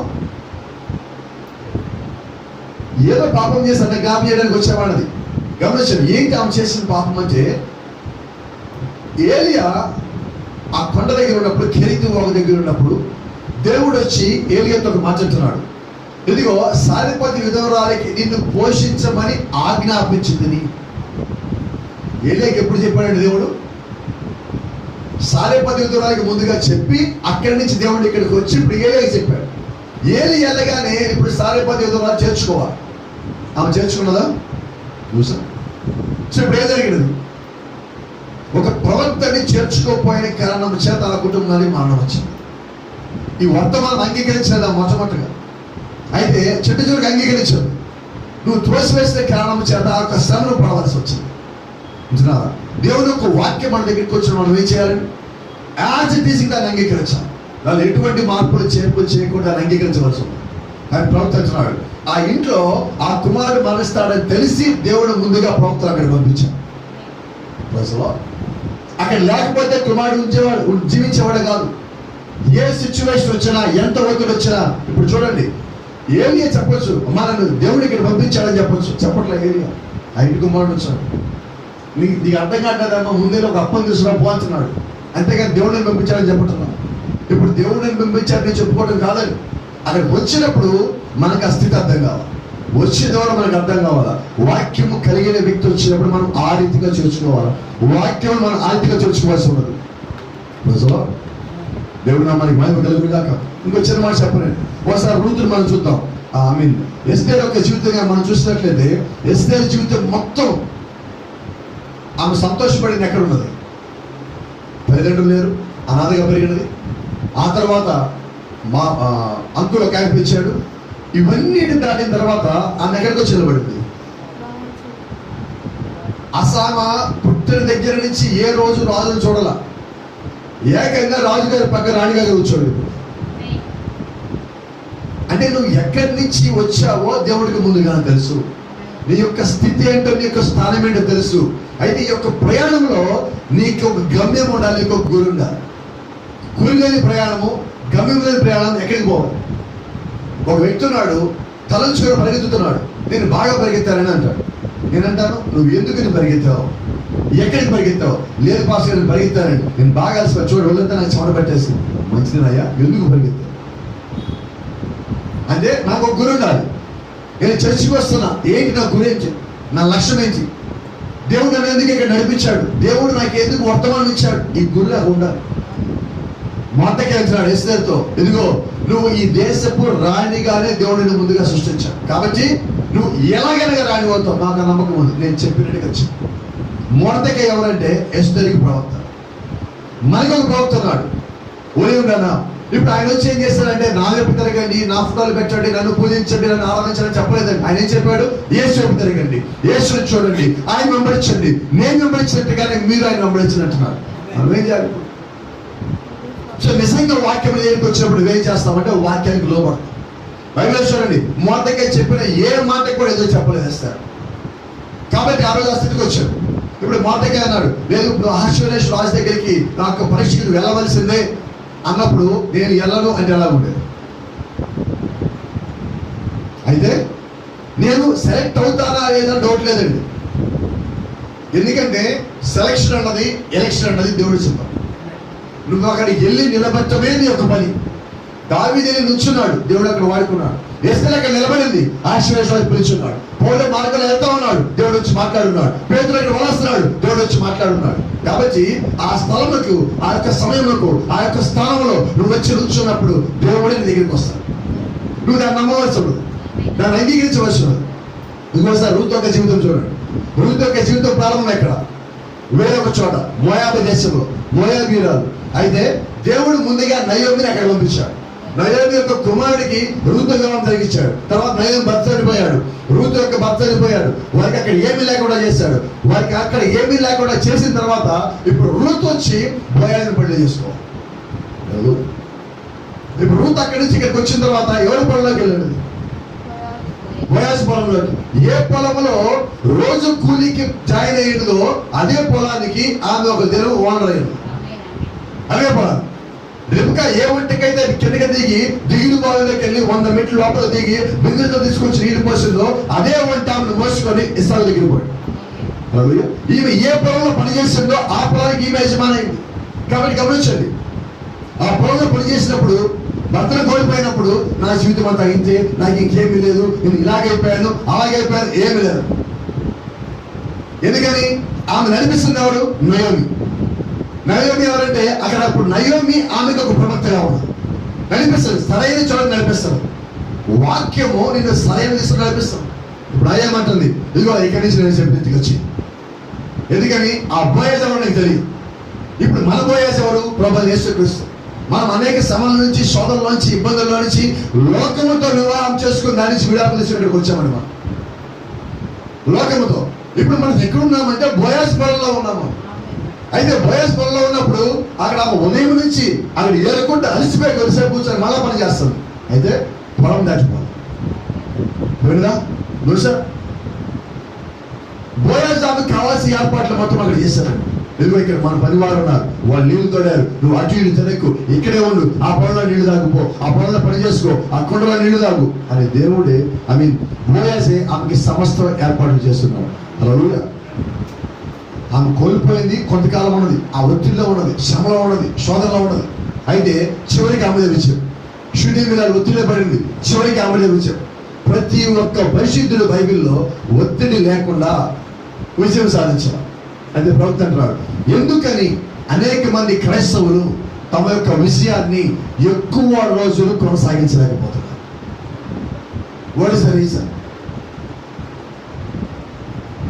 ఏదో పాపం చేసి అంటే జ్ఞాపం చేయడానికి వచ్చేవాడిది. గమనించండి, ఏంటి ఆమె చేసిన పాపం అంటే, ఏలియా ఆ కొండ దగ్గర ఉన్నప్పుడు, కెరీతు వాగు దగ్గర ఉన్నప్పుడు దేవుడు వచ్చి ఏలియాతో మాట్లాడుతున్నాడు, ఇదిగో సారిపతి విధవరాలికి నిన్ను పోషించమని ఆజ్ఞాపించింది. ఏలియాకి ఎప్పుడు చెప్పాడండి దేవుడు? సారిపతి విధవరాలికి ముందుగా చెప్పి అక్కడి నుంచి దేవుడు ఇక్కడికి వచ్చి ఇప్పుడు ఏలియాకి చెప్పాడు. ఏలి వెళ్ళగానే ఇప్పుడు సారిపతి విధవరాలు చేర్చుకోవాలి. ఆమె చేర్చుకున్నదా? చూసా. సో ఇప్పుడు ఏం జరిగినది? ఒక ప్రవక్తని చేర్చుకోపోయిన కారణం చేత ఆ కుటుంబానికి మరణం వచ్చింది. ఈ వర్తమానం అంగీకరించలేదా మొట్టమొదటిగా? అయితే చెట్టు చివరికి అంగీకరించదు. నువ్వు త్రోసివేసిన కారణం చేత ఆ యొక్క శ్రమను పడవలసి వచ్చింది. దేవుని యొక్క వాక్యం మన దగ్గరికి వచ్చిన మనం ఏం చేయాలి? యాజ్ ఇట్ ఈస్ దాన్ని అంగీకరించాలి. దాన్ని ఎటువంటి మార్పులు చేర్పులు చేయకుండా దాన్ని అంగీకరించవలసి ఉంది. ఆయన ప్రవక్త అంటున్నాడు, ఆ ఇంట్లో ఆ కుమారుడు మరణిస్తాడని తెలిసి దేవుడు ముందుగా ప్రవక్తలు అక్కడ పంపించాడు. అక్కడ లేకపోతే కుమారుడు జీవించేవాడు కాదు. ఏ సిచ్యువేషన్ వచ్చినా, ఎంత ఒత్తిడి వచ్చినా, ఇప్పుడు చూడండి, ఏలియా చెప్పొచ్చు, మనను దేవుడు ఇక్కడ పంపించాడని చెప్పొచ్చు. చెప్పట్లే ఏలియా. ఆ ఇంటి కుమారుడు వచ్చాడు. నీకు అర్థం కావట్లేదమ్మా, ముందే ఒక అప్పం తీసుకురా పోతున్నాడు. అంతేగాని దేవుడిని పంపించాడని చెప్పట్టున్నాం. ఇప్పుడు దేవుడిని పంపించాడని చెప్పుకోవడం కాదని, అక్కడికి వచ్చినప్పుడు మనకు ఆ స్థితి అర్థం కావాలి. వచ్చే ద్వారా మనకు అర్థం కావాలా. వాక్యము కలిగిన వ్యక్తి వచ్చినప్పుడు మనం ఆ రీతిగా చేర్చుకోవాలా. వాక్యం మనం ఆ రీతిగా చేర్చుకోవాల్సి ఉన్నది. దేవుడు నా మనకి మహిమ కలుగును గాక. ఇంకో చిన్న మాట చెప్పనండి. ఒకసారి రూతుని మనం చూద్దాం. ఎస్తేర్ యొక్క జీవితంగా మనం చూసినట్లయితే, ఎస్తేర్ జీవితం మొత్తం ఆమె సంతోషపడింది ఎక్కడ ఉన్నది? తల్లిదండ్రులు లేరు, అనాథగా పెరిగినది. ఆ తర్వాత మా అంకుల్ ఒక ఆయన పిలిచాడు. ఇవన్నిటి దాటిన తర్వాత ఆమె ఎక్కడికో చెల్లబడింది. అసామ పుట్టిన దగ్గర నుంచి ఏ రోజు రాజును చూడాల. ఏకంగా రాజుగారి పక్క రాణిగారు కూర్చోడు. అంటే నువ్వు ఎక్కడి నుంచి వచ్చావో దేవుడికి ముందుగా తెలుసు. నీ యొక్క స్థితి ఏంటో, నీ యొక్క స్థానం ఏంటో తెలుసు. అయితే ఈ యొక్క ప్రయాణంలో నీకు ఒక గమ్యం ఉండాలి, నీకు ఒక గురి ఉండాలి. గురి లేని ప్రయాణము, గమ్యం లేని ప్రయాణం ఎక్కడికి పోవాలి? ఒక వ్యక్తి ఉన్నాడు, తలంచుకొని పరిగెత్తుతున్నాడు. నేను బాగా పరిగెత్తానని అంటాడు. నేనంటాను, నువ్వు ఎందుకు పరిగెత్తావు? ఎక్కడికి పరిగెత్తావు? లేదు పాస్ నేను పరిగెత్తానండి, నేను బాగా అలసిపోయి చూడ వెళ్ళంతా నాకు చెమట పెట్టేసింది. మంచిదేనయ్యా, ఎందుకు పరిగెత్తావు? అంటే నాకు ఒక గురి ఉండాలి. నేను చర్చికి వస్తున్నా, ఏంటి నా గురి ఏంటి, నా లక్ష్యం ఏంటి, దేవుడు నన్ను ఎందుకు ఇక్కడ నడిపించాడు, దేవుడు నాకు ఎందుకు వర్తమానం ఇచ్చాడు, ఈ గురి నాకు ఉండాలి. మాటకి వెళ్తున్నాడు ఎస్తేర్తో, ఇదిగో నువ్వు ఈ దేశపు రాణిగానే దేవుడిని ముందుగా సృష్టించాడు, కాబట్టి నువ్వు ఎలాగైనా రాణి అవుతావు, నాకు ఆ నమ్మకం ఉంది. నేను చెప్పినట్టుగా చెప్పు. మొదటగా ఎవరంటే ఎస్తేరుకి ప్రవక్త. మనకి ఒక ప్రవక్త ఉన్నాడు, ఓలేవుడన్నా. ఇప్పుడు ఆయన వచ్చి ఏం చేస్తాడంటే, నా వైపు తిరగండి, నా ఫోటోలు పెట్టండి, నన్ను పూజించండి, నన్ను ఆరాధించండి చెప్పలేదండి. ఆయన ఏం చెప్పాడు? యేసు వైపు తిరగండి, యేసుని చూడండి, ఆయన వెంబడించండి. నేను వెంబడించినట్టుగానే మీరు ఆయన వెంబడించినట్టున్నారు. మనం ఏం చేయాలి? సో నిజంగా వాక్యం దగ్గరికి వచ్చినప్పుడు ఏం చేస్తామంటే వాక్యానికి లోపడతాం. బైబిల్ చూడండి, మొదటగా చెప్పిన ఏ మాటకి కూడా ఏదో చెప్పలేస్తారు. కాబట్టి ఆ రోజు ఆ స్థితికి వచ్చాడు. ఇప్పుడు మొదటగా అన్నాడు, లేదు అహష్వేరోషు రాజు దగ్గరికి నాకు పరీక్షకు వెళ్ళవలసిందే అన్నప్పుడు నేను వెళ్ళను అంటే ఎలా ఉండేది? అయితే నేను సెలెక్ట్ అవుతానా లేదా డౌట్ లేదండి. ఎందుకంటే సెలక్షన్ అన్నది, ఎలక్షన్ అన్నది దేవుడి చిత్తం. నువ్వు అక్కడికి వెళ్ళి నిలబెట్టమే నీ యొక్క పని. దావీదు వెళ్ళి నుంచున్నాడు, దేవుడు అక్కడ వాడుకున్నాడు. ఎస్తేర్ అక్కడ నిలబడింది, అహష్వేరోషు పిలుచున్నాడు. పౌలు మార్గంలో వెళ్తా ఉన్నాడు, దేవుడు వచ్చి మాట్లాడున్నాడు. పేతురు అక్కడ వస్తున్నాడు, దేవుడు వచ్చి మాట్లాడున్నాడు. కాబట్టి ఆ స్థలములకు, ఆ యొక్క సమయములకు, ఆ యొక్క స్థానంలో నువ్వు వచ్చి నుంచున్నప్పుడు దేవుడే నీ దగ్గరికి వస్తాడు. నువ్వు దాన్ని నమ్మవలసి ఉండదు, దాన్ని అంగీకరించవలసి ఉండదు. ఇంకోసారి రూతు యొక్క జీవితం చూడండి. రూతు యొక్క జీవితం ప్రారంభం ఎక్కడ? వేరొక చోట, మోయాబు దేశంలో, మోయాబీరాలు. అయితే దేవుడు ముందుగా నయోమిని అక్కడ పంపించాడు. నయోమి యొక్క కుమారుడికి రూతు వివాహం జరిగించాడు. తర్వాత నయోమి భర్త చనిపోయాడు, రూతు యొక్క భర్త చనిపోయాడు. వారికి అక్కడ ఏమీ లేకుండా చేశాడు. వారికి అక్కడ ఏమీ లేకుండా చేసిన తర్వాత ఇప్పుడు రూతు వచ్చి బోయాజుని పెళ్లి చేసుకోవాలి. ఇప్పుడు రూతు అక్కడి నుంచి ఇక్కడికి వచ్చిన తర్వాత ఎవరి పొలంలోకి వెళ్ళండి? బోయాజు పొలంలోకి. ఏ పొలంలో రోజు కూలీకి జాయిన్ అయ్యిందో అదే పొలానికి ఆమె ఒక దినం ఓనర్ అయింది. అదే పొలం. రెబెకా ఏ ఒంటికైతే కిందకి దిగిన బావిలోకి వెళ్ళి 100 మీటర్ల లోపల దిగి బిందెతో తీసుకొచ్చి నీళ్ళు పోసిందో అదే వంట ఆమెను మోసుకొని ఇస్రాయేలు దగ్గరికి పోయాడు. ఈమె ఏ పొలంలో పనిచేసిందో ఆ పొలానికి ఈమె యజమానైంది. కాబట్టి గమనించండి, ఆ పొలంలో పనిచేసినప్పుడు భర్తను కోల్పోయినప్పుడు నా జీవితం అంతా అయింది, నాకు ఇంకేమీ లేదు, నేను ఇలాగైపోయాను అలాగైపోయాను, ఏమీ లేదు. ఎందుకని? ఆమె నడిపిస్తుంది ఎవరు? నయోమి. నయోమి ఎవరంటే అక్కడ అప్పుడు నయోమి ఆమెకు ఒక ప్రవక్తగా ఉన్నది. నడిపిస్తుంది, సరైన చోట నడిపిస్తాడు. వాక్యము నిన్ను సరైన దిశలో నడిపిస్తాడు. ఇప్పుడు అయ్యేమంటుంది, ఇదిగో ఇక్కడి నుంచి నేను చెప్పి వచ్చి. ఎందుకని ఆ బోయజ్ ఎవరు నీకు తెలియదు. ఇప్పుడు మన బోయజ్ ఎవరు? ప్రభువైన యేసుక్రీస్తు. మనం అనేక శ్రమల నుంచి, శోధనల నుంచి, ఇబ్బందుల నుంచి, లోకముతో వివాహం చేసుకుని దాని నుంచి విడాకులు తీసి ఇక్కడికి వచ్చామండి. మనం లోకముతో ఇప్పుడు మనం ఎక్కడున్నామంటే బోయజ్ పొలంలో ఉన్నాము. అయితే బోయజ్ పొలంలో ఉన్నప్పుడు అక్కడ ఉదయం నుంచి అక్కడ ఏరుకుంటూ అలసిపోయి కొద్దిసేపు కూర్చొని మళ్ళా పని చేస్తుంది. అయితే పొలం దాటిపోదు. వినదా తెలుసా? బోయజ్ దానికి కావాల్సిన ఏర్పాట్లు మొత్తం అక్కడ చేశారండి. ఇదిగో ఇక్కడ మన పరివారం ఉన్నారు, వాళ్ళు నీళ్లు తోడారు, నువ్వు అటు ఇటు తినకు, ఇక్కడే ఉండు, ఆ పొలంలో నీళ్లు తాగుపో, ఆ పొలంలో పని చేసుకో, ఆ కుండలో నీళ్లు తాగు అని దేవుడే బోయజే ఆమెకి సమస్త ఏర్పాట్లు చేస్తున్నాడు. హల్లెలూయా. ఆమె కోల్పోయింది కొంతకాలం ఉన్నది, ఆ ఒత్తిడిలో ఉన్నది, శ్రమలో ఉన్నది, శోధనలో ఉన్నది. అయితే చివరికి ఆమె తెచ్చాడు. శూన్య మీద ఒత్తిడిలో పడింది, చివరికి ఆమె తెచ్చాడు. ప్రతి ఒక్క పరిశుద్ధుడు బైబిల్లో ఒత్తిడి లేకుండా విజయం సాధించారు. అయితే ప్రవక్త అంటున్నాడు, ఎందుకని అనేక మంది క్రైస్తవులు తమ యొక్క విషయాన్ని ఎక్కువ రోజులు కొనసాగించలేకపోతున్నారు? What is the reason?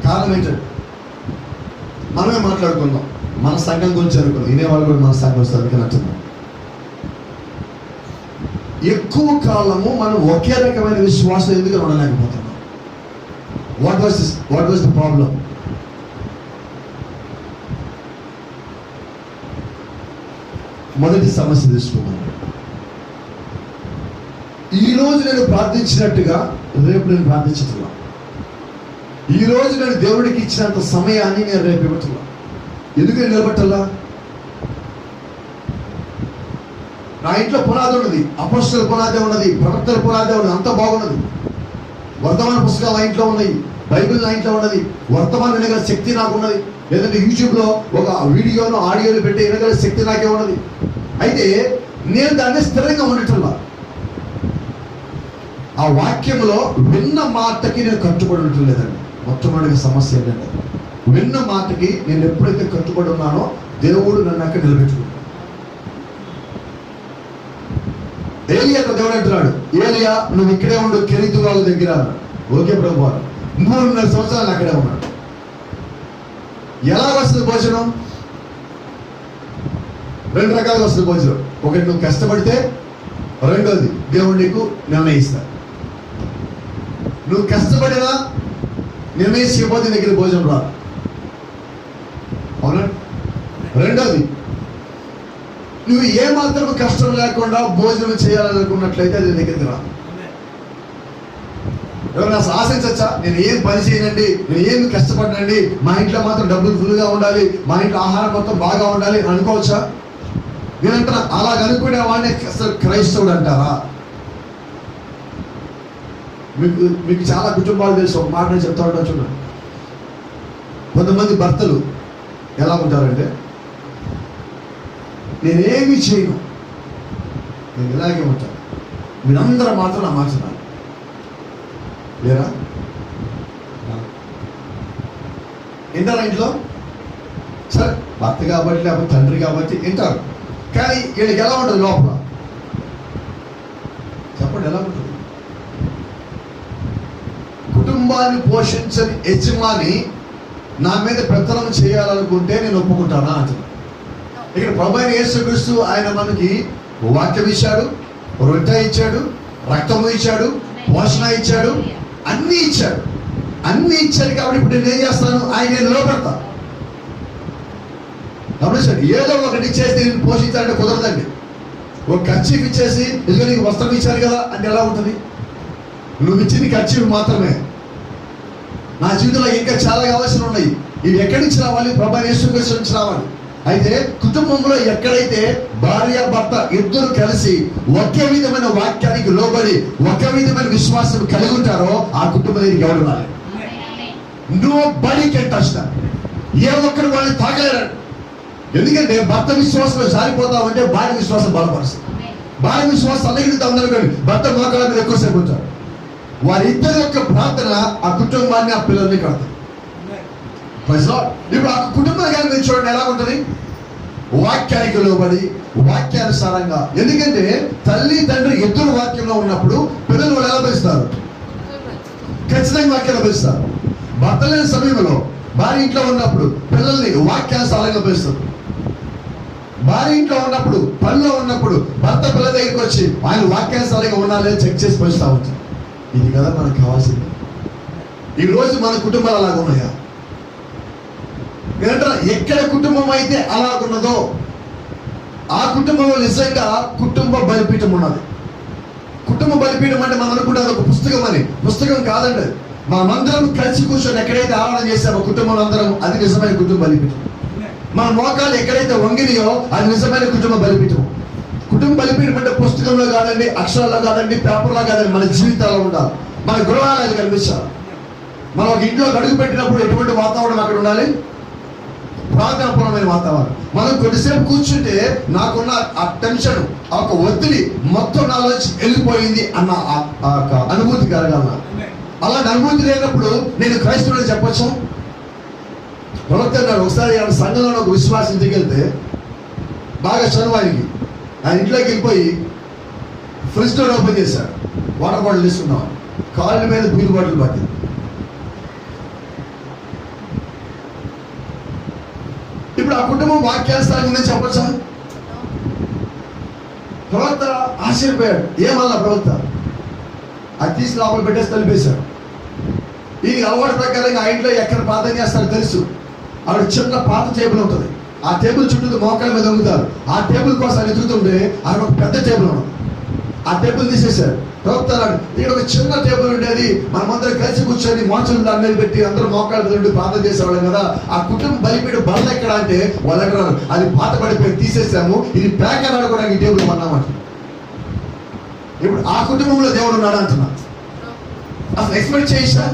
కారణం ఏంటంటే మనమే మాట్లాడుకుందాం, మన సంఘం గురించి అనుకున్నాం, వినేవాళ్ళు కూడా మన సంఘం వస్తుంది అంటున్నాం. ఎక్కువ కాలము మనం ఒకే రకమైన విశ్వాసం ఎందుకు ఉండలేకపోతున్నాం? What was the problem? మొదటి సమస్య తీసుకోమని, ఈరోజు నేను ప్రార్థించినట్టుగా రేపు నేను ప్రార్థించట్లా. ఈరోజు నేను దేవుడికి ఇచ్చినంత సమయాన్ని నేను రేపు ఇవ్వట్లా. ఎందుకని నిలబట్టల్లా? నా ఇంట్లో పునాది ఉన్నది, అపోస్తలుల పునాది ఉన్నది, ప్రవక్తల పునాది ఉన్నది, అంతా బాగున్నది. వర్తమాన పుస్తకాలు నా ఇంట్లో ఉన్నాయి, బైబిల్ నా ఇంట్లో ఉన్నది, వర్తమానం వినగల శక్తి నాకు ఉన్నది. లేదంటే యూట్యూబ్లో ఒక వీడియోను ఆడియోలు పెట్టి వినగల శక్తి నాకే ఉన్నది. అయితే నేను దాన్ని స్థిరంగా ఉండటంలా. ఆ వాక్యంలో విన్న మాటకి నేను కట్టుబడి ఉండటం లేదండి. మొట్టమొదటి సమస్య ఏంటంటే విన్న మాటకి నేను ఎప్పుడైతే కట్టుబడి ఉన్నానో దేవుడు నన్ను అక్కడ నిలబెట్టుకున్నాడు. ఏలియాతో దేవుడు అంటున్నాడు, ఏలియా నువ్వు ఇక్కడే ఉండు, కెరీతు వాళ్ళ దగ్గర. ఓకే ప్రభు. 3.5 సంవత్సరాలు అక్కడే ఉన్నాడు. ఎలా వస్తుంది భోజనం? 2 రకాలుగా వస్తుంది భోజనం. ఒకటి నువ్వు కష్టపడితే, రెండోది దేవుడు నీకు నిర్ణయిస్తాడు. నువ్వు కష్టపడినా నిర్ణయించకపోతే దగ్గర భోజనం రాదు. అవునా? రెండోది నువ్వు ఏమాత్రం కష్టం లేకుండా భోజనం చేయాలనుకున్నట్లయితే అది దగ్గరికి రా. ఎవరైనా ఆశించచ్చా? నేను ఏం పని చేయనండి, నేను ఏం కష్టపడినండి, మా ఇంట్లో మాత్రం డబ్బులు ఫుల్గా ఉండాలి, మా ఇంట్లో ఆహారం మొత్తం బాగా ఉండాలి అనుకోవచ్చా? నేనంటున్నా, అలాగ అనుకునే వాడిని అసలు క్రైస్తవుడు అంటారా? మీకు చాలా కుటుంబాలు తెలుసు. ఒక మాట నేను చెప్తా ఉంటాను చూడండి. కొంతమంది భర్తలు ఎలా ఉంటారంటే, నేనేమి చేయను, నేను ఇలాగే ఉంటాను, మీరందరూ మాత్రం నా మార్చున్నారు లేరా? వింటారా ఇంట్లో? సరే, భర్త కాబట్టి లేకపోతే తండ్రి కాబట్టి వింటారు. కానీ వీళ్ళకి ఎలా ఉంటుంది లోపల? చెప్పండి, ఎలా ఉంటుంది? కుటుంబాన్ని పోషించని యజమాని నా మీద పెత్తనం చేయాలనుకుంటే నేను ఒప్పుకుంటానా అంటున్నాను. ఇక్కడ ప్రభువైన యేసుక్రీస్తు ఆయన మనకి వాక్యం ఇచ్చాడు, రొట్టె ఇచ్చాడు, రక్తము ఇచ్చాడు, పోషణ ఇచ్చాడు, అన్నీ ఇచ్చాడు. అన్నీ ఇచ్చాడు కాబట్టి ఇప్పుడు నేను ఏం చేస్తాను? ఆయన నేను నిలబెడతా. గమనించండి, ఏదో ఒకటి ఇచ్చేసి నేను పోషించాలంటే కుదరదండి. ఒక కర్చీఫ్ ఇచ్చేసి ఇదిగో నీకు వస్త్రం ఇచ్చారు కదా అంటే ఎలా ఉంటుంది? నువ్వు ఇచ్చింది కర్చీఫ్ మాత్రమే. నా జీవితంలో ఇంకా చాలా కావాల్సి ఉన్నాయి. ఇవి ఎక్కడి నుంచి రావాలి? ప్రభువైన యేసుక్రీస్తు నుంచి రావాలి. అయితే కుటుంబంలో ఎక్కడైతే భార్య భర్త ఇద్దరు కలిసి ఒకే విధమైన వాక్యానికి లోబడి ఒకే విధమైన విశ్వాసం కలిగి ఉంటారో ఆ కుటుంబం దగ్గరికి ఎవరు రాలేదు. Nobody can touch that. ఏ ఒక్కరు వాళ్ళని తాగలేరు. ఎందుకంటే భర్త విశ్వాసంలో జారిపోతామంటే భార్య విశ్వాసం బలపరుస్తుంది. భార్య విశ్వాసం అల్లగిడుతా ఉన్నారు కానీ భర్త మోకాళ్ళ మీద ఎక్కువసేపు ఉంటారు. వారిద్దరి యొక్క ప్రార్థన ఆ కుటుంబాన్ని, ఆ పిల్లల్ని కడతారు. ఇప్పుడు ఆ కుటుంబం కానీ మీరు చూడండి ఎలా ఉంటుంది? వాక్యానికి లోబడి వాక్యానుసారంగా. ఎందుకంటే తల్లి తండ్రి ఇద్దరు వాక్యంలో ఉన్నప్పుడు పిల్లలు ఎలా పెంచుతారు? ఖచ్చితంగా వాక్యాలు అభ్యసిస్తారు. భర్త లేని సమయంలో భార్య ఇంట్లో ఉన్నప్పుడు పిల్లల్ని వాక్యానుసారంగా అభ్యసిస్తారు. భార్య ఇంట్లో ఉన్నప్పుడు, పనిలో ఉన్నప్పుడు భర్త పిల్లల దగ్గరికి వచ్చి ఆయన వాక్యానుసారంగా ఉండాలి చెక్ చేసి పోస్తూ ఉంటారు. ఇది కదా మనకు కావాల్సింది. ఈరోజు మన కుటుంబాలు అలాగ ఉన్నాయా? ఎక్కడ కుటుంబం అయితే అలాగున్నదో ఆ కుటుంబంలో నిజంగా కుటుంబ బలిపీఠం ఉన్నది. కుటుంబ బలిపీఠం అంటే మనం అనుకుంటాం ఒక పుస్తకం అని. పుస్తకం కాదండి. మనమందరం కలిసి కూర్చొని ఎక్కడైతే ఆరాధన చేసామో కుటుంబంలో అందరం, అది నిజమైన కుటుంబ బలిపీఠం. మన మోకాలు ఎక్కడైతే వంగినాయో అది నిజమైన కుటుంబ బలిపీఠం. కుటుంబ బలిపీఠం అంటే పుస్తకంలో కాదండి, అక్షరాల్లో కాదండి, పేపర్లో కాదండి, మన జీవితాల్లో ఉండాలి. మన గృహాలు అది కనిపించాలి. మనం ఒక ఇంట్లో అడుగు పెట్టినప్పుడు ఎటువంటి వాతావరణం అక్కడ ఉండాలి? ప్రార్థనాపూర్వమైన వాతావరణం. మనం కొద్దిసేపు కూర్చుంటే నాకున్న ఆ టెన్షన్, ఆ ఒక ఒత్తిడి మొత్తం నాలో వెళ్ళిపోయింది అన్న అనుభూతి కలగాల. అలాంటి అనుభూతి లేనప్పుడు నేను క్రైస్తవుడు చెప్పొచ్చా? ప్రవక్త గారు ఒకసారి ఆయన సంఘంలో ఒక విశ్వాసం ఇంటికి వెళ్తే బాగా చనువానికి ఆయన ఇంట్లోకి వెళ్ళిపోయి ఫ్రిడ్జ్ డోర్ ఓపెన్ చేశాడు. వాటర్ బాటిల్ తీసుకున్నాం, కాళ్ళ మీద బీరు బాటిల్ పట్టింది. ఇప్పుడు ఆ కుటుంబం వాక్యానుసారంగా ఉందని చెప్పచ్చా? ప్రవక్త ఆశ్చర్యపోయాడు. ఏమన్నా ప్రవక్త అది తీసి లోపల పెట్టేసి తలిపేశాడు. ఈ అలవాటు ప్రకారంగా ఆ ఇంట్లో ఎక్కడ ప్రార్థన చేస్తారో తెలుసు. ఆవిడ చిన్న పాత టేబుల్ ఉంటుంది. ఆ టేబుల్ చుట్టూ మోకాళ్ళ మీద వంగుతారు. ఆ టేబుల్ కోసం ఎదుగుతుంటే ఆవిడ ఒక పెద్ద టేబుల్ ఉన్నది. ఆ టేబుల్ తీసేశారు. ప్రవక్త ఇక్కడ ఒక చిన్న టేబుల్ ఉండేది, మనమందరం కలిసి కూర్చొని మోచలు దాని మీద పెట్టి అందరూ మోకాళ్ళ నుండి ప్రార్థన చేసేవాళ్ళం కదా. ఆ కుటుంబ బలిపీఠ బల్ల ఎక్కడ అంటే వాళ్ళు అంటున్నారు అది పాత పడిపోయి తీసేసాము, ఇది ప్యాకెట్ ఆడుకోవడానికి టేబుల్ కొన్నామంట. ఇప్పుడు ఆ కుటుంబంలో దేవుడు ఉన్నాడు అంటున్నా. అసలు ఎక్స్పెక్ట్ చేసా?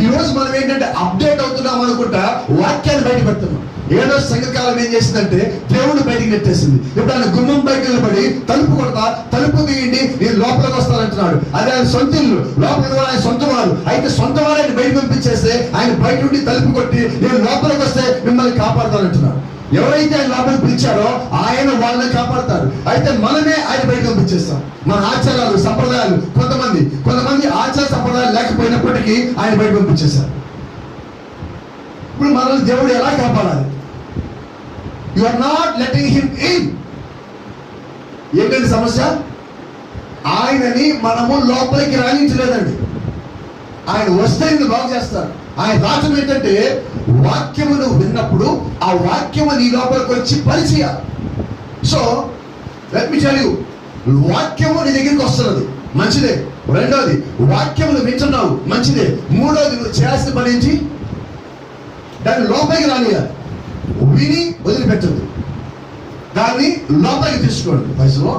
ఈ రోజు మనం ఏంటంటే అప్డేట్ అవుతున్నాం అనుకుంటా వాక్యాన్ని బయట పెడుతున్నాం. ఏడో సంఘకాలం ఏం చేసిందంటే దేవుడు బయటికి నెట్టేసింది. ఇప్పుడు ఆయన గుమ్మం బయట నిలబడి తలుపు కొడతా, తలుపు తీయండి నేను లోపలికి వస్తానంటున్నాడు. అది ఆయన సొంత ఇల్లు, లోపలికి ఆయన సొంత వారు. అయితే సొంత వారు ఆయన బయట పంపించేస్తే ఆయన బయట నుండి తలుపు కొట్టి నేను లోపలికి వస్తే మిమ్మల్ని కాపాడుతానంటున్నాడు. ఎవరైతే ఆయన లోపలికి పిలిచారో ఆయన వాళ్ళని కాపాడతారు. అయితే మనమే ఆయన బయట పంపించేస్తాం. మన ఆచారాలు సంప్రదాయాలు, కొంతమంది ఆచార సంప్రదాయాలు లేకపోయినప్పటికీ ఆయన బయట పంపించేశారు. ఇప్పుడు మనల్ని దేవుడు ఎలా కాపాడాలి? You are not letting him in. ఏంటంటే సమస్య? ఆయనని మనము లోపలికి రాణించలేదండి. ఆయన వస్తే ఇది బాగు చేస్తారు. ఆయన రాజ్యం ఏంటంటే వాక్యమును విన్నప్పుడు ఆ వాక్యము నీ లోపలికి వచ్చి పరిచయాలి. So let me tell you, వాక్యము నీ దగ్గరికి వస్తున్నది, మంచిదే. రెండోది వాక్యమును వింటున్నావు, మంచిదే. మూడోది నువ్వు చేయాల్సిన పని ఏంటి? దాన్ని లోపలికి రానియాలి. విని వదిలిపెట్టద్దు, దాన్ని లోపలికి తీసుకోండి. పైసలో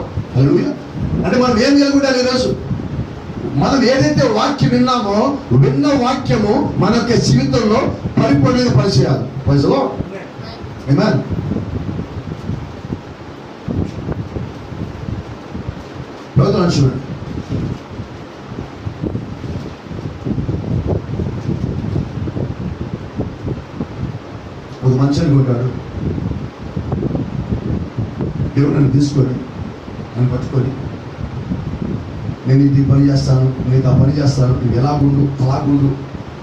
అంటే మనం ఏం కలుగుండాలి? ఈరోజు మనం ఏదైతే వాక్యం విన్నామో విన్న వాక్యము మన యొక్క జీవితంలో పరిపూర్ణంగా పనిచేయాలి. పైసలో ఆమేన్. చూడండి, ఒక మనిషిని కొట్టాడు. దేవుడు నన్ను తీసుకొని నన్ను పట్టుకొని నేను ఇది పని చేస్తాను, నేను ఆ పని చేస్తాను, నువ్వు ఎలాగుండు అలాగుండు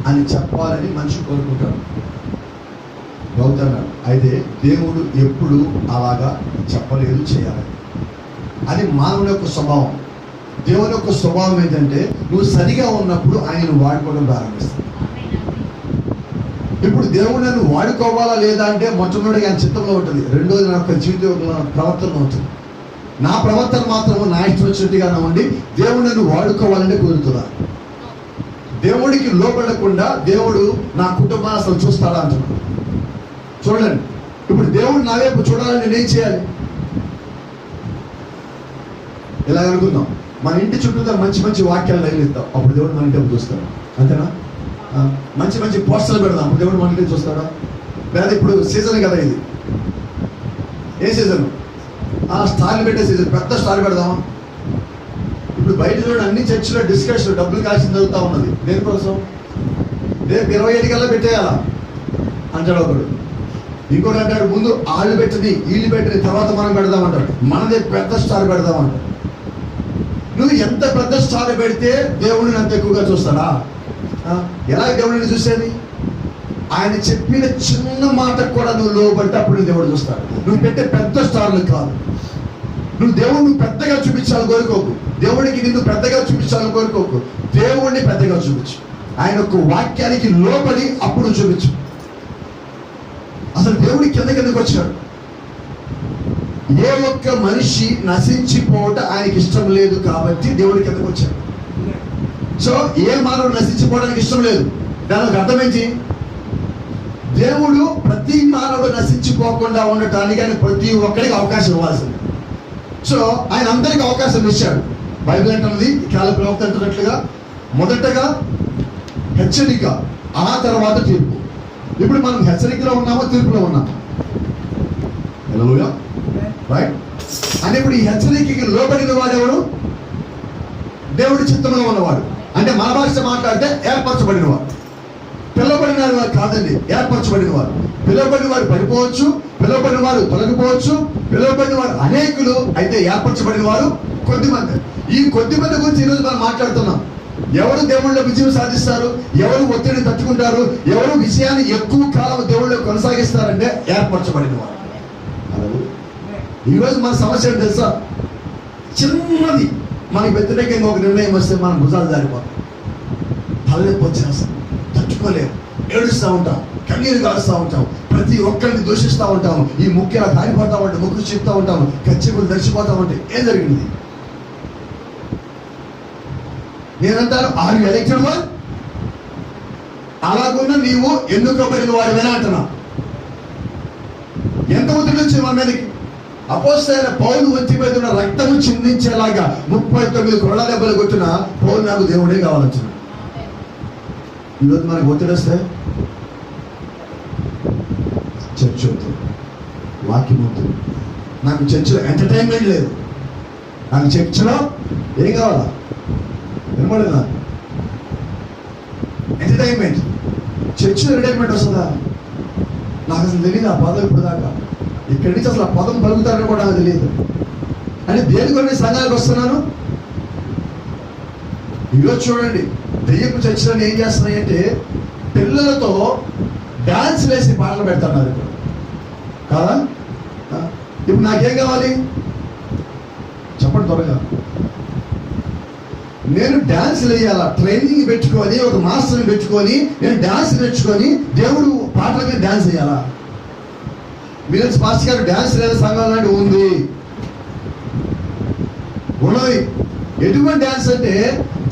అని చెప్పాలని మనిషి కోరుకుంటాడు. గౌతన్నాడు. అయితే దేవుడు ఎప్పుడు అలాగా చెప్పలేదు, చేయాలి. అది మానవుని యొక్క స్వభావం. దేవుని యొక్క స్వభావం ఏంటంటే నువ్వు సరిగా ఉన్నప్పుడు ఆయన వాడుకోవడం ప్రారంభిస్తావు. ఇప్పుడు దేవుడు నన్ను వాడుకోవాలా లేదా అంటే మొట్టమొదటిగా ఆయన చిత్తంలో ఉంటుంది. రెండోది నా యొక్క జీవితంలో ప్రవర్తన ఉంటుంది. నా ప్రవర్తన మాత్రము నా ఇష్టం వచ్చినట్టుగా ఉండి దేవుడు నన్ను వాడుకోవాలని కోరుతున్నాను. దేవుడికి లోపడకుండా దేవుడు నా కుటుంబాన్ని అసలు చూస్తాడా అంటున్నాడు. చూడండి, ఇప్పుడు దేవుడు నా వైపు చూడాలని నేనేం చేయాలి? ఇలా అనుకుందాం, మన ఇంటి చుట్టూ మంచి మంచి వాక్యాలు తగిలిస్తాం, అప్పుడు దేవుడు మన ఇంటి చూస్తాడు. అంతేనా? మంచి మంచి పోస్టర్లు పెడదాం, అప్పుడు దేవుడు మన ఇంటి చూస్తాడా? లేదా ఇప్పుడు సీజన్ కదా ఇది, ఏ సీజన్? స్టార్లు పెట్టే సీజన్. పెద్ద స్టార్ పెడదాం. ఇప్పుడు బయట చూడండి, అన్ని చర్చిలో డిస్కషన్ డబ్బులు కాల్సిన జరుగుతూ ఉన్నది. దేనికోసం? రేపు 27 కల్లా పెట్టేయాలా అంటాడు ఒకడు. ఇంకోటి అంటాడు ముందు వాళ్ళు పెట్టింది వీళ్ళు పెట్టింది తర్వాత మనం పెడదామంటాడు. మనదే పెద్ద స్టార్ పెడదామంటాడు. నువ్వు ఎంత పెద్ద స్టార్ పెడితే దేవుడిని అంత ఎక్కువగా చూస్తాడా? ఎలా దేవుడిని చూసేది? ఆయన చెప్పిన చిన్న మాటకు కూడా నువ్వు లోబడితే అప్పుడు దేవుడు చూస్తాడు. నువ్వు పెట్టే పెద్ద స్టార్లు కాదు. నువ్వు దేవుడిని పెద్దగా చూపించాలని కోరుకోకు. దేవుడికి నిన్ను పెద్దగా చూపించాలని కోరుకోకు. దేవుడిని పెద్దగా చూపించు. ఆయన యొక్క వాక్యానికి లోబడి అప్పుడు చూపించు. అసలు దేవుడి కిందకి వచ్చాడు. ఏ ఒక్క మనిషి నశించిపోవటం ఆయనకి ఇష్టం లేదు కాబట్టి దేవుడి కిందకు వచ్చాడు. సో ఏ మానవుడు నశించిపోవడానికి ఇష్టం లేదు. దానికి అర్థమేంటి? దేవుడు ప్రతి మానవుడు నశించిపోకుండా ఉండటానికి ఆయన ప్రతి ఒక్కరికి అవకాశం ఇవ్వాల్సింది. సో ఆయన అందరికి అవకాశం ఇచ్చాడు. బైబిల్ అంటున్నది, కాల ప్రవక్త అంటున్నట్లుగా, మొదటగా హెచ్చరిక, ఆ తర్వాత తీర్పు. ఇప్పుడు మనం హెచ్చరికలో ఉన్నామో తీర్పులో ఉన్నామా? హల్లెలూయా, రైట్? అని ఇప్పుడు ఈ హెచ్చరికకి లోబడిన వాడు ఎవరు? దేవుడి చిత్తంలో ఉన్నవాడు. అంటే మన భాష మాట్లాడితే ఏర్పరచబడిన వాడు. పిలువబడిన వారు కాదండి, ఏర్పరచబడిన వారు. పిలువబడిన వారు పడిపోవచ్చు, పిలువబడిన వారు తొలగిపోవచ్చు, పిలువబడిన వారు అనేకులు, అయితే ఏర్పరచబడిన వారు కొద్దిమంది. ఈ కొద్దిమంది గురించి ఈరోజు మనం మాట్లాడుతున్నాం. ఎవరు దేవుళ్ళలో విజయం సాధిస్తారు, ఎవరు ఒత్తిడిని తట్టుకుంటారు, ఎవరు విజయాన్ని ఎక్కువ కాలం దేవుళ్ళలో కొనసాగిస్తారంటే ఏర్పరచబడిన వారు. ఈరోజు మన సమస్య ఏంటి తెలుసా? చిన్నది మనకి వ్యతిరేకంగా ఒక నిర్ణయం వస్తే మనం భుజాలు జారిపోతాం, తలనొప్పి వచ్చేస్తాం, తట్టుకోలేము, ఏడుస్తూ ఉంటాం, కన్నీరు కాలుస్తూ ఉంటాం, ప్రతి ఒక్కరిని దూషిస్తూ ఉంటాము, ఈ ముఖ్యంగా కాలిపోతూ ఉంటాం, ముక్కులు చెప్తూ ఉంటాము, కచ్చిపులు దర్చిపోతూ ఉంటే ఏం జరిగింది? నేనంటాను, ఆర్ యు ఎలక్టెడ్ వన్? అలాగున్న నీవు ఎన్నుకోబడిన వాడివేనా అంటున్నా. ఎంత ఒత్తిడి వచ్చింది మన మీదకి? అపోస్తలుడైన పౌలు వచ్చి మీద ఉన్న రక్తము చిందించేలాగా 39 కొరడా దెబ్బలు కొట్టిన పౌలు నాకు దేవుడే కావాలంటున్నాడు. ఈరోజు మనకు ఒత్తిడి వస్తే చర్చ్ వద్దు, వాక్యం వద్దు, నాకు చర్చిలో ఎంటర్టైన్మెంట్ లేదు, నాకు చర్చిలో ఏం కావాలా? వినపడదా? ఎంటర్టైన్మెంట్. చర్చిలో ఎంటర్టైన్మెంట్ వస్తుందా? నాకు అసలు తెలియదు ఆ పదం ఇప్పుడు దాకా. ఇక్కడి నుంచి అసలు ఆ పదం పలుకుతారని కూడా నాకు తెలియదు. అంటే దేని కొన్ని సంఘాలకు వస్తున్నాను. ఈరోజు చూడండి, దెయ్యపు చర్చలను ఏం చేస్తున్నాయంటే పిల్లలతో డాన్స్ వేసి పాటలు పెడుతున్నారు ఇప్పుడు కాదా? ఇప్పుడు నాకేం కావాలి చెప్పండి త్వరగా. నేను డాన్స్ వేయాలా, ట్రైనింగ్ పెట్టుకొని ఒక మాస్టర్ని పెట్టుకొని నేను డాన్స్ నేర్చుకొని దేవుడు పాటల మీద డాన్స్ వేయాలా? మీరు పాస్టర్ గారు డాన్స్ లేదా సంఘం లాంటి ఉంది ఉన్నది. ఎటువంటి డాన్స్ అంటే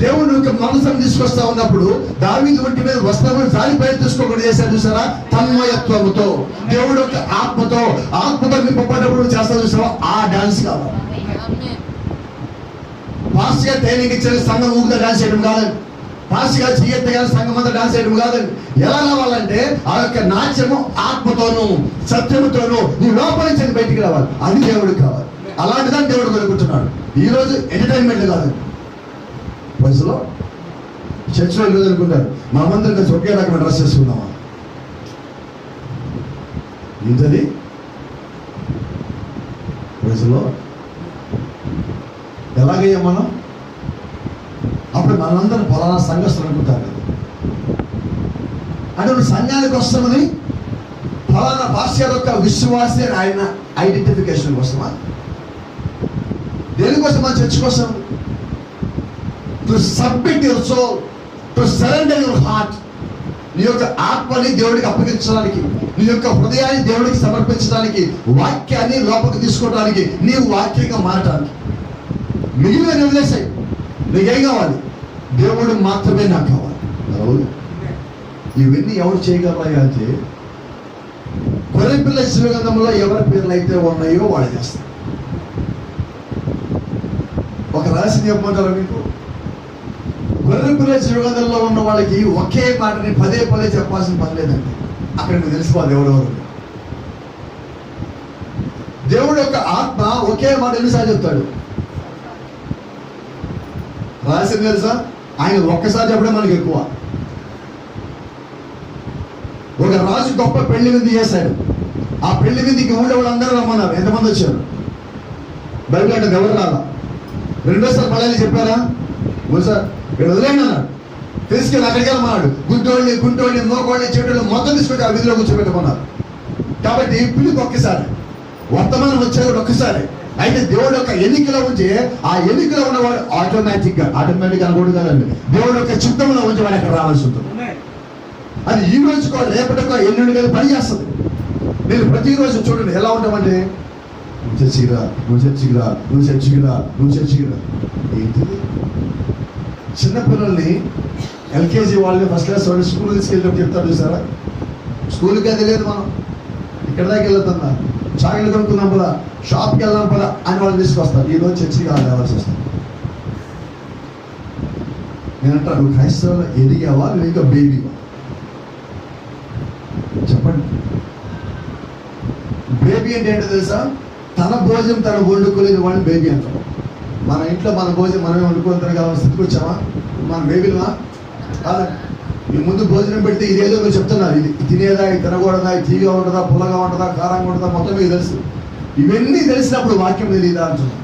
దేవుడు యొక్క మనసును తీసుకొస్తా ఉన్నప్పుడు దావీదు ఒంటి మీద వస్త్రములు జారిపై తీసుకోకుండా చేశారు చూసారా? తన్మయత్వముతో, దేవుడు యొక్క ఆత్మతో నింపబడినప్పుడు చేస్తా చూసావా? ఆ డాన్స్ కావాలి. పాస్టర్ గారు ట్రైనింగ్ ఇచ్చిన సంఘం ఊరిగా డాన్స్ చేయడం కాదండి. పాస్టర్ గారు చెయ్యత్త గారు సంఘం అంతా డాన్స్ చేయడం కాదండి. ఎలా రావాలంటే ఆ యొక్క నాట్యము ఆత్మతోనూ సత్యముతోనూ నీ లోపల నుంచి బయటికి రావాలి. అది దేవుడికి కావాలి. అలాంటిదని దేవుడు కోరుకుంటున్నాడు. ఈరోజు ఎంటర్టైన్మెంట్ కాదు. బస్సులో చర్చిలో ఈరోజు అనుకుంటారు మనమందరం కలిసి ఒకే రకమైన డ్రెస్ చేసుకుందామా? ఏంటది? బస్సులో ఎలాగయ్యా మనం? అప్పుడు మనందరం ఫలానా సంఘస్థులు అనుకుంటారు కదా. అంటే నువ్వు సంఘానికి వస్తామని ఫలానా పాస్టర్ యొక్క విశ్వాసే ఆయన ఐడెంటిఫికేషన్ కోసమా? దేనికోసం? మన చర్చ్ కోసం. To submit your soul, to surrender your heart. నీ యొక్క ఆత్మని దేవుడికి అప్పగించడానికి, నీ యొక్క హృదయాన్ని దేవుడికి సమర్పించడానికి, వాక్యాన్ని లోపలికి తీసుకోవడానికి, నీవు వాక్యంగా మారటానికి. మిగిలిన వదిలేసాయి. నీకేం కావాలి? దేవుడు మాత్రమే నాకు కావాలి. ఇవన్నీ ఎవరు చేయగలరా అంటే గొర్రెపిల్ల జీవగంధంలో ఎవరి పేర్లు అయితే ఉన్నాయో వాళ్ళు చేస్తారు. ఒక రహస్యం చెప్పమంటారా మీకు? గొర్రెపిల్ల జీవగంధంలో ఉన్న వాళ్ళకి ఒకే మాటని పదే పదే చెప్పాల్సిన పని లేదండి. అక్కడ మీకు తెలుసుకోవాలి ఎవరెవరు. దేవుడు యొక్క ఆత్మ ఒకే మాట ఎన్నిసార్లు చెప్తాడు? రహస్యం తెలుసా? ఆయన ఒక్కసారి చెప్పడం మనకి ఎక్కువ. ఒక రాజు గొప్ప పెళ్లి విందు చేశాడు. ఆ పెళ్లి విందుకి ఊళ్ళో వాళ్ళందరూ రమ్మన్నారు. ఎంతమంది వచ్చారు? బైబిల్ అంటే ఎవరు రాలా? రెండోసారి మళ్ళీ చెప్పారా? సార్ ఇక్కడ వదిలేండి అన్నాడు. తీసుకెళ్ళి అక్కడికి వెళ్ళమన్నాడు. గుంటోళ్ళని మోకోళ్ళని చెట్టుని మొత్తం తీసుకొచ్చి ఆ విధిలో కూర్చోబెట్టుకున్నారు. కాబట్టి పిలుపు ఒక్కసారి, వర్తమానం వచ్చేది ఒక్కసారి. అయితే దేవుడు యొక్క ఎన్నికలో ఉంచి ఆ ఎన్నికలో ఉన్నవాడు ఆటోమేటిక్ అనకూడదు కదండి, దేవుడు యొక్క చిత్తంలో ఉంచి వాడు అక్కడ రావాల్సి ఉంటుంది. అది ఈ రోజుకో రేపటికో ఎల్లుండి కదా పని చేస్తుంది. నేను ప్రతిరోజు చూడండి ఎలా ఉంటామంటే, నువ్వు చర్చికిరా. ఏంటిది? చిన్నపిల్లల్ని ఎల్కేజీ వాళ్ళని ఫస్ట్ క్లాస్ వాళ్ళు స్కూల్ తీసుకెళ్ళినప్పుడు చెప్తారు చూసారా, స్కూల్కి అది లేదు, మనం ఇక్కడ దాకా వెళ్తుందా, చాకలి కొనుక్కుందాం పదా, షాప్కి వెళ్దాం పదా అని వాళ్ళు తీసుకొస్తారు. ఈరోజు చర్చికి రావాల్సి వస్తుంది. నేనంటాను, నువ్వు క్రైస్తవులు ఎదిగావా నువ్వు ఇంకా బేబీవా? చెప్పండి. బేబీ అంటే ఏంటో తెలుసా? తన భోజనం తను వండుకోలేదు వాడిని బేబీ అంటాం. మన ఇంట్లో మన భోజనం మనమే వండుకుంటాం కదా, స్థితికి వచ్చామా? మన బేబీలమా? కాదండి. మీ ముందు భోజనం పెడితే ఇదేదో మీరు చెప్తున్నారు, ఇది తినేదా, ఇది తినకూడదా, ఇది తీగా ఉంటుందా, పుల్లగా ఉంటుందా, కారంగా ఉంటుందా, మొత్తం మీకు తెలుసు. ఇవన్నీ తెలిసినప్పుడు వాక్యం తెలియదా అంటున్నాం,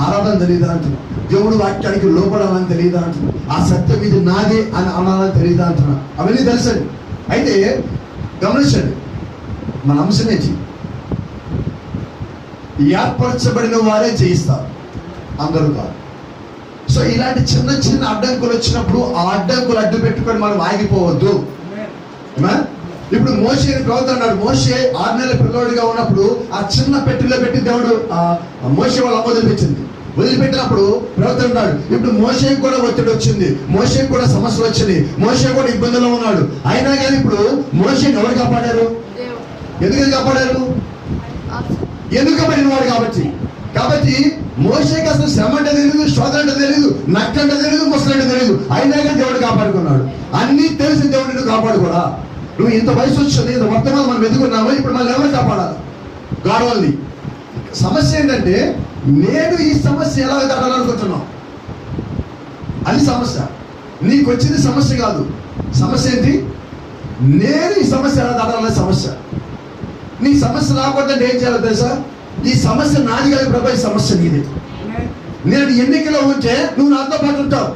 ఆరాధన తెలియదా అంటున్నాం, దేవుడు వాక్యానికి లోపడాలని తెలియదా అంటున్నాం, ఆ సత్యం ఇది నాదే అని అనాలని తెలియదా అంటున్నా. అవన్నీ తెలుసండి. అయితే గమనించండి, మన అంశం ఏంటి? ఏర్పరచబడిన వారే జయిస్తారు, అందరూ కాదు. సో ఇలాంటి చిన్న చిన్న అడ్డంకులు వచ్చినప్పుడు ఆ అడ్డంకులు అడ్డు పెట్టుకొని మనం ఆగిపోవద్దు. ఇప్పుడు మోషే ప్రవక్త అన్నాడు. మోషే 6 నెలల పిల్లోడిగా ఉన్నప్పుడు ఆ చిన్న పెట్టెలో పెట్టి దేవుడు మోషే వాళ్ళ అమ్మ వదిలిపెట్టినప్పుడు ప్రవక్త ఉన్నాడు. ఇప్పుడు మోషేకి కూడా ఒత్తిడి వచ్చింది, మోషేకి కూడా సమస్యలు వచ్చింది, మోషే కూడా ఇబ్బందుల్లో ఉన్నాడు. అయినా కానీ ఇప్పుడు మోషేని ఎవరు కాపాడారు? ఎందుకని కాపాడారు? ఎన్నుకబడిన వాడు కాబట్టి మోషేకి అసలు శ్రమ అంటే తెలియదు, శోధన అంటే తెలియదు, నక్కంటే తెలియదు, ముసలంటే తెలియదు. అయినా కానీ దేవుడు కాపాడుకున్నాడు. అన్నీ తెలిసి దేవుడు నువ్వు కాపాడుకోరా. నువ్వు ఇంత వయసు వచ్చింది, ఇంత వర్తమానం మనం ఎదుగున్నాము, ఇప్పుడు మళ్ళీ ఎవరు కాపాడాలి? గాడవాళ్ళని. సమస్య ఏంటంటే, నేను ఈ సమస్య ఎలా దాటాలనుకుంటున్నావు అది సమస్య. నీకు వచ్చింది సమస్య కాదు. సమస్య ఏంటి? నేను ఈ సమస్య ఎలా దాటాలనే సమస్య. నీ సమస్య రాకూడదు ఏం చేయాలో తెలుసా? ఈ సమస్య నాది కాదు ప్రభు, ఈ సమస్య నీది. నేను ఎన్నికలో ఉంటే నువ్వు నాతో పాటు ఉంటావు.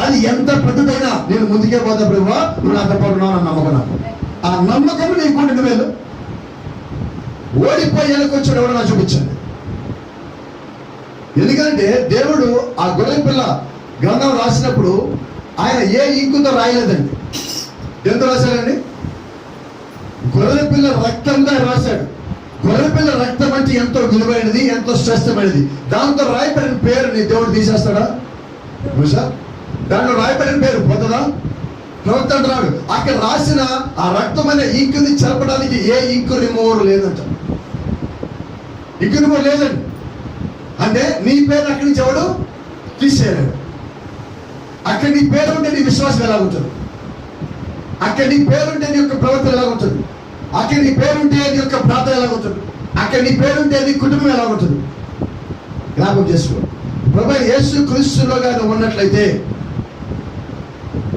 అది ఎంత పెద్దదైనా నేను ముందుకే పోతా ప్రభు, నువ్వు నాతో పాటు ఉన్నావు అని నమ్మకం. ఆ నమ్మకం నీకు 2,000 ఓడిపోయేలకు వచ్చాడు ఎవరు నాకు చూపించండి. ఎందుకంటే దేవుడు ఆ గొర్రె పిల్ల గ్రంథం రాసినప్పుడు ఆయన ఏ ఇంకుతో రాయలేదండి. ఎంత రాశాడండి? గొర్రె పిల్ల రక్తంగా రాశాడు. గొర్రె పిల్ల రక్తం అంటే ఎంతో విలువైనది, ఎంతో శ్రేష్టమైనది. దాంతో రాయబడిన పేరుని దేవుడు తీసేస్తాడా? దాంట్లో రాయబడిన పేరు పోతుందా? ప్రవక్త అంటున్నాడు, అక్కడ రాసిన ఆ రక్తం అనే ఇంకుని చెరపడానికి ఏ ఇంకు రిమూవర్ లేదంట. ఇంకు రిమూవర్ లేదండి. అంటే నీ పేరు అక్కడి నుంచి ఎవడు తీసేయలేడు. అక్కడ నీ పేరు ఉంటే నీ విశ్వాసం ఎలా ఉంటుంది? అక్కడ నీ పేరుంటే నీ యొక్క ప్రవర్తన ఎలా ఉంటుంది? అక్కడ నీ పేరుంటే నీ యొక్క ప్రార్థన ఎలా ఉంటుంది? అక్కడ నీ పేరుంటే నీ కుటుంబం ఎలా ఉంటుంది? జ్ఞాపకం చేసుకో. ప్రభు యేసు క్రీస్తులో కానీ ఉన్నట్లయితే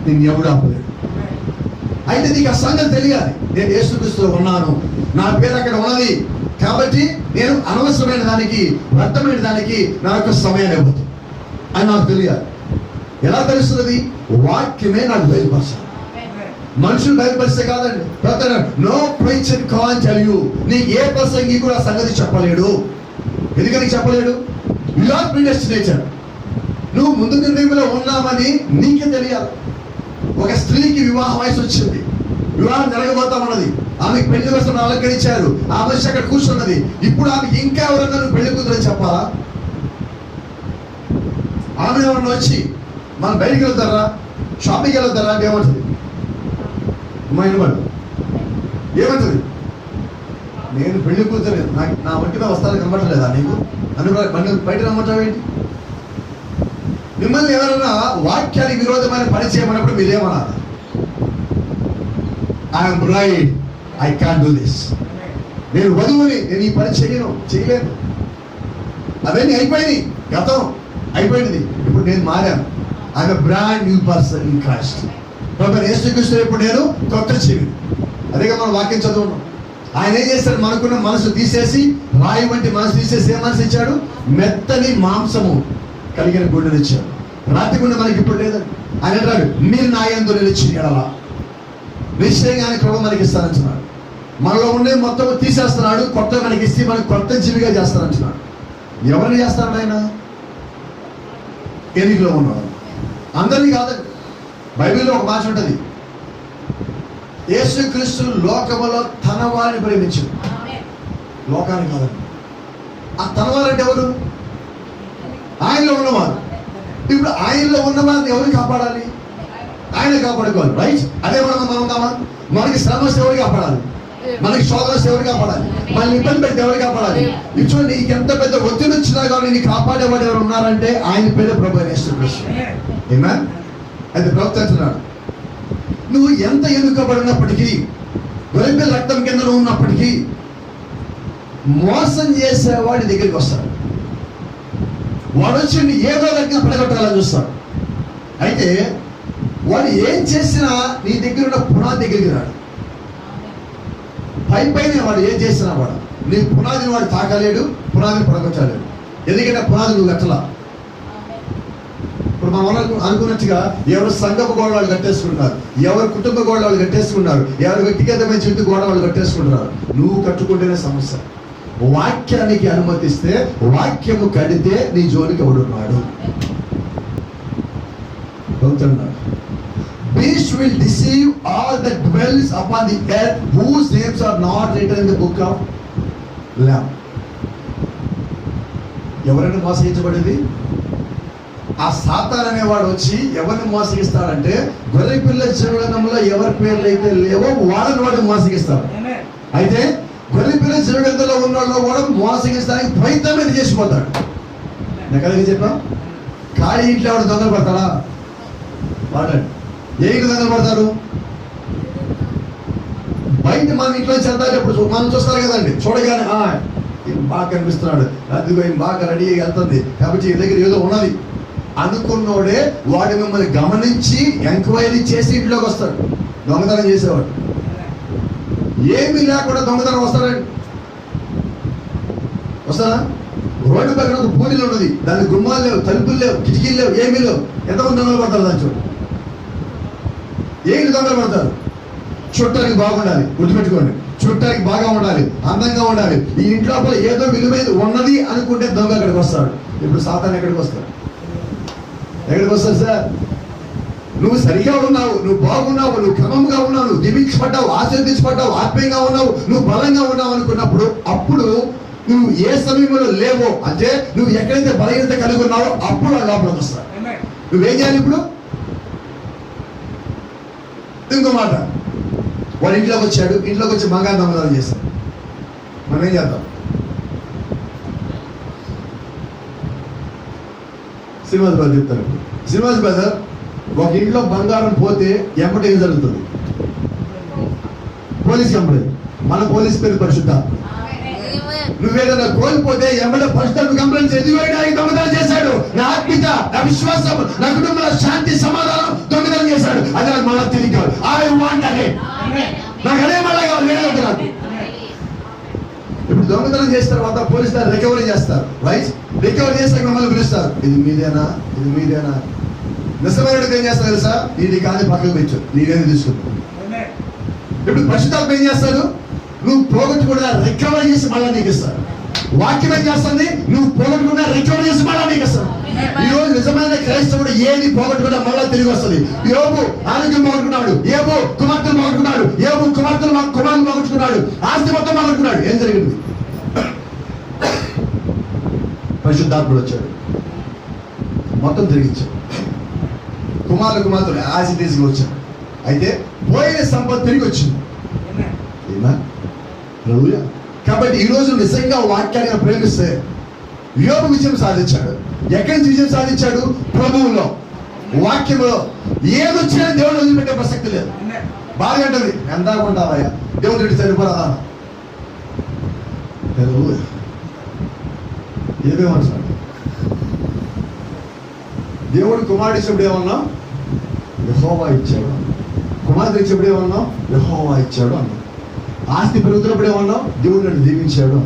నేను ఎవడు ఆపలేడు. అయితే నీకు ఆ సంగతి తెలియాలి. నేను యేసు క్రీస్తులో ఉన్నాను, నా పేరు అక్కడ ఉన్నది, కాబట్టి నేను అనవసరమైన దానికి, వ్యర్థమైన దానికి నా యొక్క సమయాన్ని ఇవ్వదు అని నాకు తెలియాలి. ఎలా తెలుస్తుంది? వాక్యమే నాకు బయలుపరచాలి. మనుషులు బయలుపరిస్తే కాదండి. No preacher can tell you. నీకు ఏ ప్రసంగి కూడా సంగతి చెప్పలేడు. ఎందుకని చెప్పలేడు? You are predestinated. నువ్వు ముందు నిర్ణయంలో ఉన్నామని నీకే తెలియాలి. ఒక స్త్రీకి వివాహ వయసు వచ్చింది, వివాహం జరగబోతా ఉన్నది, ఆమెకు పెళ్లి కోసం అలంకరించారు, ఆమె వచ్చి అక్కడ కూర్చున్నది. ఇప్పుడు ఆమెకి ఇంకా ఎవరన్నా నువ్వు పెళ్లి కూతురని చెప్పాలా? ఆమె ఎవరన్నా వచ్చి మనం బయటికి వెళ్తారా, షాపింగ్కి వెళ్తారా అంటే ఏమంటుంది? ఏమంటుంది? నేను పెళ్లి కూతురు, నా ఒంటి మీద వస్తాను కనబడలేదా నీకు అని బయట రమ్మంటావేంటి? మిమ్మల్ని ఎవరైనా వాక్యానికి విరోధమైన పని చేయమన్నప్పుడు మీరేమన్నారు? I'm bride, I can't do this. నేను వధువుని, నేను ఈ పని చేయలేను. అవన్నీ అయిపోయినాయి, గతం అయిపోయింది. ఇప్పుడు నేను మారాను. I'm brand new person in Christ. ప్రభు యేసుక్రీస్తు ఇప్పుడు నేను కొత్త జీవి. అదేగా మనం వాక్యం చదువున్నాం. ఆయన ఏం చేశాడు? మనకున్న మనసు తీసేసి, రాయి వంటి మనసు తీసేసి ఏ మనసు ఇచ్చాడు? మెత్తని మాంసము కలిగిన గుండెలు ఇచ్చాడు. రాతి గుండె మనకి ఇప్పుడు లేదండి. ఆయన అంటాడు, మీరు నా యందు నిలిచిన యెడల నిశ్చయంగానే కృప మనకి ఇస్తానంటున్నాడు. మనలో ఉండే మొత్తం తీసేస్తున్నాడు, కొత్త మనకి ఇస్తే మనకి కొత్త జీవిగా చేస్తానంటున్నాడు. ఎవరిని చేస్తాడు ఆయన? ఎన్నికలో ఉన్నవాడు, అందరినీ కాదండి. బైబిల్లో ఒక మాట ఉంటుంది, యేసుక్రీస్తు లోకములో తన వారిని ప్రేమించాడు, లోకాన్ని కాదండి. ఆ తన వారంటే ఎవరు? ఆయనలో ఉన్నవారు. ఇప్పుడు ఆయనలో ఉన్నవారిని ఎవరు కాపాడాలి? ఆయన కాపాడుకోవాలి, రైట్? అదే మనం ఉందామా? మనకి శ్రమ వస్తే ఎవరు కాపాడాలి? మనకి శోధన వస్తే ఎవరు కాపాడాలి? మనల్ని ఇబ్బంది పెడితే ఎవరు కాపాడాలి? ఇప్పుడు నీకు ఎంత పెద్ద ఒత్తిడి వచ్చినా కానీ నీకు కాపాడేవాడు ఎవరు ఉన్నారంటే ఆయన పేరు ప్రభు యేసుక్రీస్తు. ఆమేన్. అయితే ప్రభుత్వం అంటున్నాడు, నువ్వు ఎంత ఎన్నుకబడినప్పటికీ, గొర్రెపిల్ల రక్తం కింద నువ్వు ఉన్నప్పటికీ మోసం చేసేవాడి దగ్గరికి వస్తాడు. వాడు వచ్చి ఏదో రకంగా పడగొట్టాలని చూస్తాడు. అయితే వాడు ఏం చేసినా నీ దగ్గర ఉన్న పునాది దగ్గరికి రాడు. పైన వాడు ఏం చేసినా వాడు నీ పునాదిని వాడు తాకలేడు, పునాదిని పడగొట్టలేడు. ఎందుకంటే పునాది నువ్వు కట్టలా. ఇప్పుడు మనం అనుకున్నట్టుగా ఎవరు సంఘపు గోడ వాళ్ళు కట్టేసుకుంటున్నారు, ఎవరు కుటుంబ గోడ వాళ్ళు కట్టేసుకున్నారు, ఎవరు వ్యక్తిగతమైన జీవిత గోడ వాళ్ళు కట్టేసుకుంటున్నారు. నువ్వు కట్టుకుంటేనే సమస్య. వాక్యానికి అనుమతిస్తే, వాక్యము కడితే నీ జోలికి ఎవడున్నాడు? Beast will deceive all that dwells upon the earth, whose names are not written in the book of Lamb. ఎవరైనా మోసగించబడేది ఆ సాతాన్ అనేవాడు వచ్చి ఎవరిని మోసగిస్తాడంటే, గొర్రె పిల్ల జీవనంలో ఎవరి పేర్లు అయితే లేవో వాళ్ళని వాడు మోసగిస్తాడు. అయితే గొర్రె పిల్ల జీవనంలో ఉన్న వాళ్ళు కూడా మోసగించడానికి ప్రయత్నం మీద చేసిపోతాడు. ఎక్కడికి చెప్పాం? ఖాళీ ఇంట్లో ఎవడు దొంగలు పడతాడా? వాడండి. ఏ ఇంటి దొంగలు పడతారు? బయట మన ఇంట్లో చెందాలి. మనం చూస్తారు కదండి, చూడగానే ఈయన బాగా కనిపిస్తున్నాడు, అదిగో ఈయన బాగా రెడీగా వెళ్తుంది కాబట్టి ఈ దగ్గర ఏదో ఉన్నది అనుకున్నోడే వాడు మిమ్మల్ని గమనించి ఎంక్వైరీ చేసి ఇంట్లోకి వస్తాడు. దొంగతనం చేసేవాడు ఏమీ లేకుండా దొంగతనం వస్తాడండి. వస్తారా? రోడ్డు పక్కన ఒక పూరిలో ఉన్నది, దానికి గుమ్మాలు లేవు, తలుపులు లేవు, కిటికీలు లేవు, ఏమీ లేవు. ఎంతమంది దొంగలు పడతారు దాని చూడు? ఏంటి దొంగలు పడతారు? చుట్టానికి బాగుండాలి, గుర్తుపెట్టుకోండి. చుట్టానికి బాగా ఉండాలి, అందంగా ఉండాలి, ఈ ఇంట్లో ఏదో విలువైన ఉన్నది అనుకుంటే దొంగ అక్కడికి వస్తాడు. ఇప్పుడు సాతాను ఎక్కడికి వస్తాడు? ఎక్కడికి వస్తాడు సార్? నువ్వు సరిగా ఉన్నావు, నువ్వు బాగున్నావు, నువ్వు క్రమంగా ఉన్నావు, నువ్వు దీవించబడ్డావు, ఆశీర్వదించబడ్డావు, ఆత్మీయంగా ఉన్నావు, నువ్వు బలంగా ఉన్నావు అనుకున్నప్పుడు, అప్పుడు నువ్వు ఏ సమయంలో లేవో అంటే నువ్వు ఎక్కడైతే బలహీనత కలిగి ఉన్నావో అప్పుడు ఆ లోపలికి వస్తాడు. నువ్వేం చేయాలి ఇప్పుడు? ఇంకో మాట, వాడు ఇంట్లోకి వచ్చాడు, ఇంట్లోకి వచ్చి బంగారు దొంగతనం చేస్తాడు. మనం ఏం చేద్దాం? శ్రీనివాస్ బ్రదర్ చెప్తారు. శ్రీనివాస్ బ్రదర్, ఒక ఇంట్లో బంగారం పోతే ఎంబటి ఏం జరుగుతుంది? Police complaint. మన పోలీస్ పేరు పరిశుద్ధాత్మ. నువ్వేదైనా కోల్పోతే ఎంబడే పరిశుద్ధాత్మ కంప్లైంట్ చేసి దొంగతనం చేశాడు, నా ఆత్మీయత, నా విశ్వాసం, నా కుటుంబంలో శాంతి సమాధానం దొంగతనం చేశాడు. అది నాకు మళ్ళీ తిరిగి కావాలి. ఐ వాంట్ అదే, నాకు అదే మళ్ళీ కావాలి, వేరే నాకు. ఇప్పుడు దొంగతనం చేసిన తర్వాత పోలీసులు రికవరీ చేస్తారు, రైట్? రికవరీ చేస్తే మమ్మల్ని పిలుస్తారు, ఇది మీదేనా, ఇది మీదేనా? నిజమైన ఏం చేస్తారు తెలుసా? ఇది కాదు, పక్కకు పెట్టు, నీవేది తీసుకుంటావు. ఇప్పుడు పరిశుద్ధాత్మ ఏం చేస్తారు? నువ్వు పోగొట్టుకున్నా రికవరీ చేసి మళ్ళీ నీకు ఇస్తారు. వాక్యం ఏం చేస్తుంది? నువ్వు పోగొట్టుకున్నా రికవరీ చేసి మళ్ళీ నీకు ఇస్తారు. ఈ రోజు నిజమైన క్రైస్తవుడు ఏది పోగొట్టుకున్నా మళ్ళీ తిరిగి వస్తుంది. యోబు ఆరోగ్యం పోగొట్టుకున్నాడు, యోబు కుమార్తెలు పోగొట్టుకున్నాడు, యోబు కుమారులు పోగొట్టుకున్నాడు, ఆస్తి మొత్తం పోగొట్టుకున్నాడు. ఏం జరిగింది? పరిశుద్ధాత్ముడు వచ్చాడు, మొత్తం తిరిగిచ్చాడు. కుమార్తెలు ఆస్తి తీసుకు వచ్చాడు. అయితే పోయిన సంపద తిరిగి వచ్చింది. కాబట్టి ఈ రోజు నిజంగా వాక్యాన్ని ప్రేమిస్తే యోబు విజయం సాధించాడు. ఎక్కడి నుంచి విజయం సాధించాడు? ప్రభువులో, వాక్యంలో. ఏదొచ్చినా దేవుడు వదిలిపెట్టే ప్రసక్తి లేదు. బాగా అంటది, ఎంత ఉంటావయ్యా, దేవుడు రెడ్డి సరిపోరాదా? ఏమేమంటున్నాడు? దేవుడు కుమారుడు ఇచ్చినప్పుడు ఏమన్నాం? యెహోవా ఇచ్చాడు. కుమార్తె ఇచ్చినప్పుడు ఏమన్నాం? యెహోవా ఇచ్చాడు అన్నాం. ఆస్తి పెరుగుతున్నప్పుడు ఏమన్నాం? దేవుడు నన్ను దీవించాడు.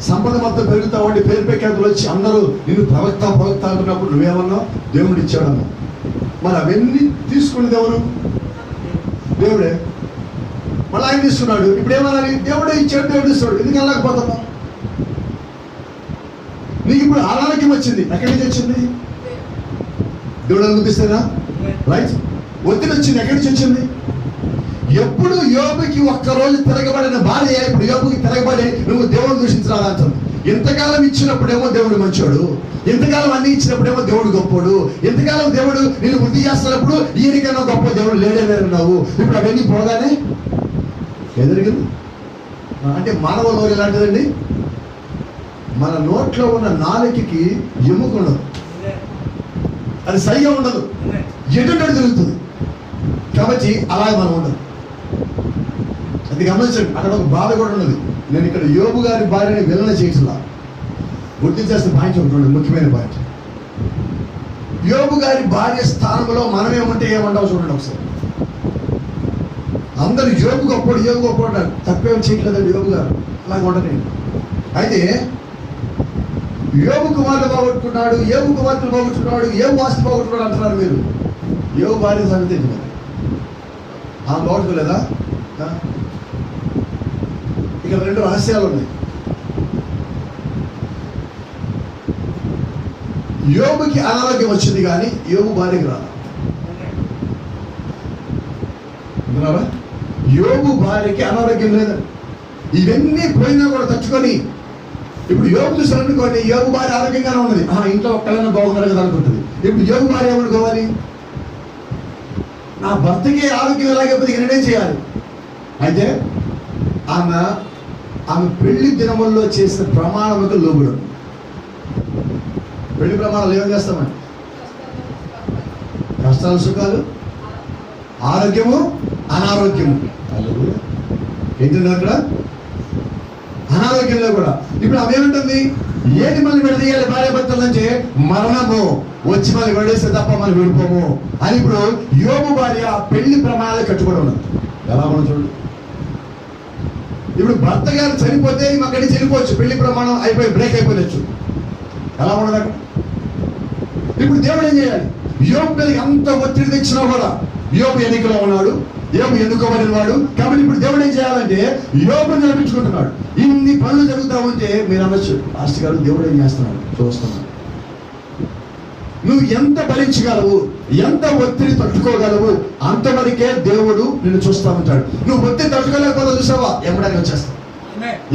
సంపద మొత్తం పెరుగుతా ఉండి పేరు ప్రఖ్యాతులు వచ్చి అందరూ నిన్ను ప్రవక్త అంటున్నప్పుడు నువ్వేమన్నావు? దేవుడు ఇచ్చాడు అన్నావు. మరి అవన్నీ తీసుకున్నది ఎవరు? దేవుడే. మళ్ళీ ఆయన తీసుకున్నాడు. ఇప్పుడు ఏమనాలి? దేవుడే ఇచ్చాడు, దేవుడు ఇస్తాడు. ఎందుకు వెళ్ళకపోతున్నావు? నీకు ఇప్పుడు అనారోగ్యం వచ్చింది, ఎక్కడి నుంచి వచ్చింది? దేవుడు అనుమతిస్తేనా? రైట్. ఒత్తిడి వచ్చింది, ఎక్కడి నుంచి వచ్చింది? ఎప్పుడు యోబుకి ఒక్కరోజు తిరగబడిన భార్య ఇప్పుడు యోబుకి తిరగబడి నువ్వు దేవుడు దూషించరాదంటుంది. ఇంతకాలం ఇచ్చినప్పుడేమో దేవుడు మంచోడు, ఇంతకాలం అన్ని ఇచ్చినప్పుడేమో దేవుడు గొప్పోడు, ఇంతకాలం దేవుడు నేను వృద్ధి చేస్తున్నప్పుడు ఈయనకన్నా గొప్ప దేవుడు లేడేలేరున్నావు. ఇప్పుడు అవన్నీ పోగానే ఎదురుగింది. అంటే మానవ నోరు ఎలాంటిదండి? మన నోట్లో ఉన్న నాలుకకి ఎముక ఉండదు, అది సరిగా ఉండదు, ఎటువంటి తిరుగుతుంది. కాబట్టి అలా మనం ఉండదు. అది గమనించండి. అక్కడ ఒక బాధ కూడా ఉన్నది. నేను ఇక్కడ యోబు గారి భార్యని విలన చేయట్లా, గుర్తించేసిన పాయింట్ ఒకటి ఉండదు, ముఖ్యమైన పాయింట్. యోబు గారి భార్య స్థానంలో మనం ఏమంటే ఏమంటావు చూడండి ఒకసారి. అందరూ యోబు గొప్పడు, యోబు గొప్పడు అంటారు. తప్పేం చేయట్లేదండి యోబు గారు, అలాగే ఉండదు. అయితే యోబు కుమారులు బాగొట్టుకున్నాడు, యోబు కుమార్తెలు బాగొట్టుకున్నాడు, యోబు ఆస్తి బాగొట్టుకున్నాడు అంటున్నారు మీరు. యోబు భార్య సంగతి ఏంటి మరి? ఆమె బాగొట్టుకోలేదా? ఇక రెండు రహస్యాలు ఉన్నాయి. యోబుకి అనారోగ్యం వచ్చింది కానీ యోబు భార్యకి రాదా? యోబు భార్యకి అనారోగ్యం లేదండి. ఇవన్నీ పోయినా కూడా తట్టుకొని ఇప్పుడు యోబు చూసారనుకోండి, యోబు భార్య ఆరోగ్యంగానే ఉన్నది, ఇంట్లో ఒక్కళ్ళైనా బాగున్నారు కదా అనుకుంటుంది. ఇప్పుడు యోబు భార్య ఏమనుకోవాలి? నా భర్తకి ఆరోగ్యం ఎలాగైపోతే నేనేం చేయాలి? అయితే ఆమె పెళ్లి దినముల్లో చేసిన ప్రమాణములకు లోబడు. పెళ్లి ప్రమాణాలు ఏమేం చేస్తామండి? కష్టాలు, సుఖాలు, ఆరోగ్యము, అనారోగ్యము. ఏంటంటే అక్కడ అనారోగ్యంలో కూడా ఇప్పుడు ఆమె ఏమంటుంది? ఏది మళ్ళీ విడదీయాలి భార్య భర్తల నుంచి? మరణము వచ్చి మళ్ళీ విడేస్తే తప్ప మళ్ళీ విడిపోము అని ఇప్పుడు యోబు భార్య పెళ్లి ప్రమాణాలు కట్టుబడి ఉన్నది. ఎలా మనం చూడండి. ఇప్పుడు భర్త గారు చనిపోతే అక్కడి నుంచి వెళ్ళిపోవచ్చు, పెళ్లి ప్రమాణం అయిపోయి బ్రేక్ అయిపోవచ్చు. ఎలా ఉండదు అక్కడ. ఇప్పుడు దేవుడు ఏం చేయాలి? యోబు మీదకి అంత ఒత్తిడి తెచ్చినా కూడా యోబు ఎన్నికలో ఉన్నాడు, యోబు ఎన్నుకోబడిన వాడు. కాబట్టి ఇప్పుడు దేవుడు ఏం చేయాలంటే యోబుని నిలబెట్టుకుంటున్నాడు. ఇన్ని పనులు జరుగుతూ ఉంటే మీరు అనొచ్చు, పాస్టర్ గారు దేవుడు ఏం చేస్తున్నాడు చూస్తున్నాడు. నువ్వు ఎంత భరించగలవు, ఎంత ఒత్తిడి తట్టుకోగలవు, అంతవరకే దేవుడు నిన్ను చూస్తూ ఉంటాడు. నువ్వు ఒత్తిడి తట్టుకోలేకపోతే చూసావా, ఎమ్మడానికి వచ్చేస్తావు,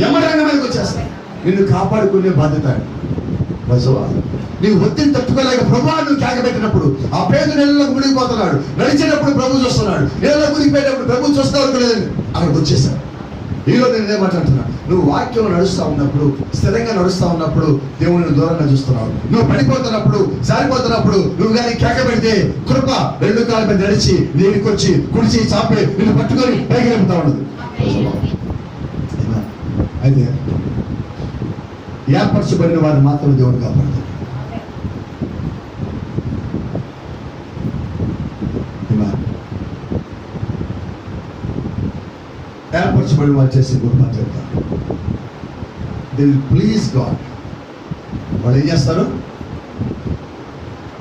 ఎమ్మడానికి మీదకి వచ్చేస్తావు. నిన్ను కాపాడుకునే బాధ్యత నీవు ఒత్తిడి తట్టుకోలేక ప్రభువా నువ్వు కేకబెట్టినప్పుడు ఆ పేద నెలలో మునిగిపోతున్నాడు, నడిచేటప్పుడు ప్రభు చూస్తున్నాడు, నెలలో మునిగిపోయేటప్పుడు ప్రభు చూస్తా లేదండి, అక్కడికి వచ్చేసాడు. ఈరోజు నేను ఏమంటున్నా, నువ్వు వాక్యం నడుస్తూ ఉన్నప్పుడు, స్థిరంగా నడుస్తూ ఉన్నప్పుడు దేవుడిని దూరంగా చూస్తున్నావు. నువ్వు పడిపోతున్నప్పుడు, జారిపోతున్నప్పుడు నువ్వు కానీ కేక పెడితే కృప రెండు కాళ్ళ మీద నడిచి నీకు వచ్చి కుడిచి చాపి నిన్ను పట్టుకొని పైకి వెళ్తా ఉండదు. అయితే ఏర్పరచబడిన వారిని మాత్రం దేవుడు కాపాడతాడు. ఏర్పరచబడిన వారు చేసే గొప్ప చెప్తారు. They will please God. వాళ్ళు ఏం చేస్తారు?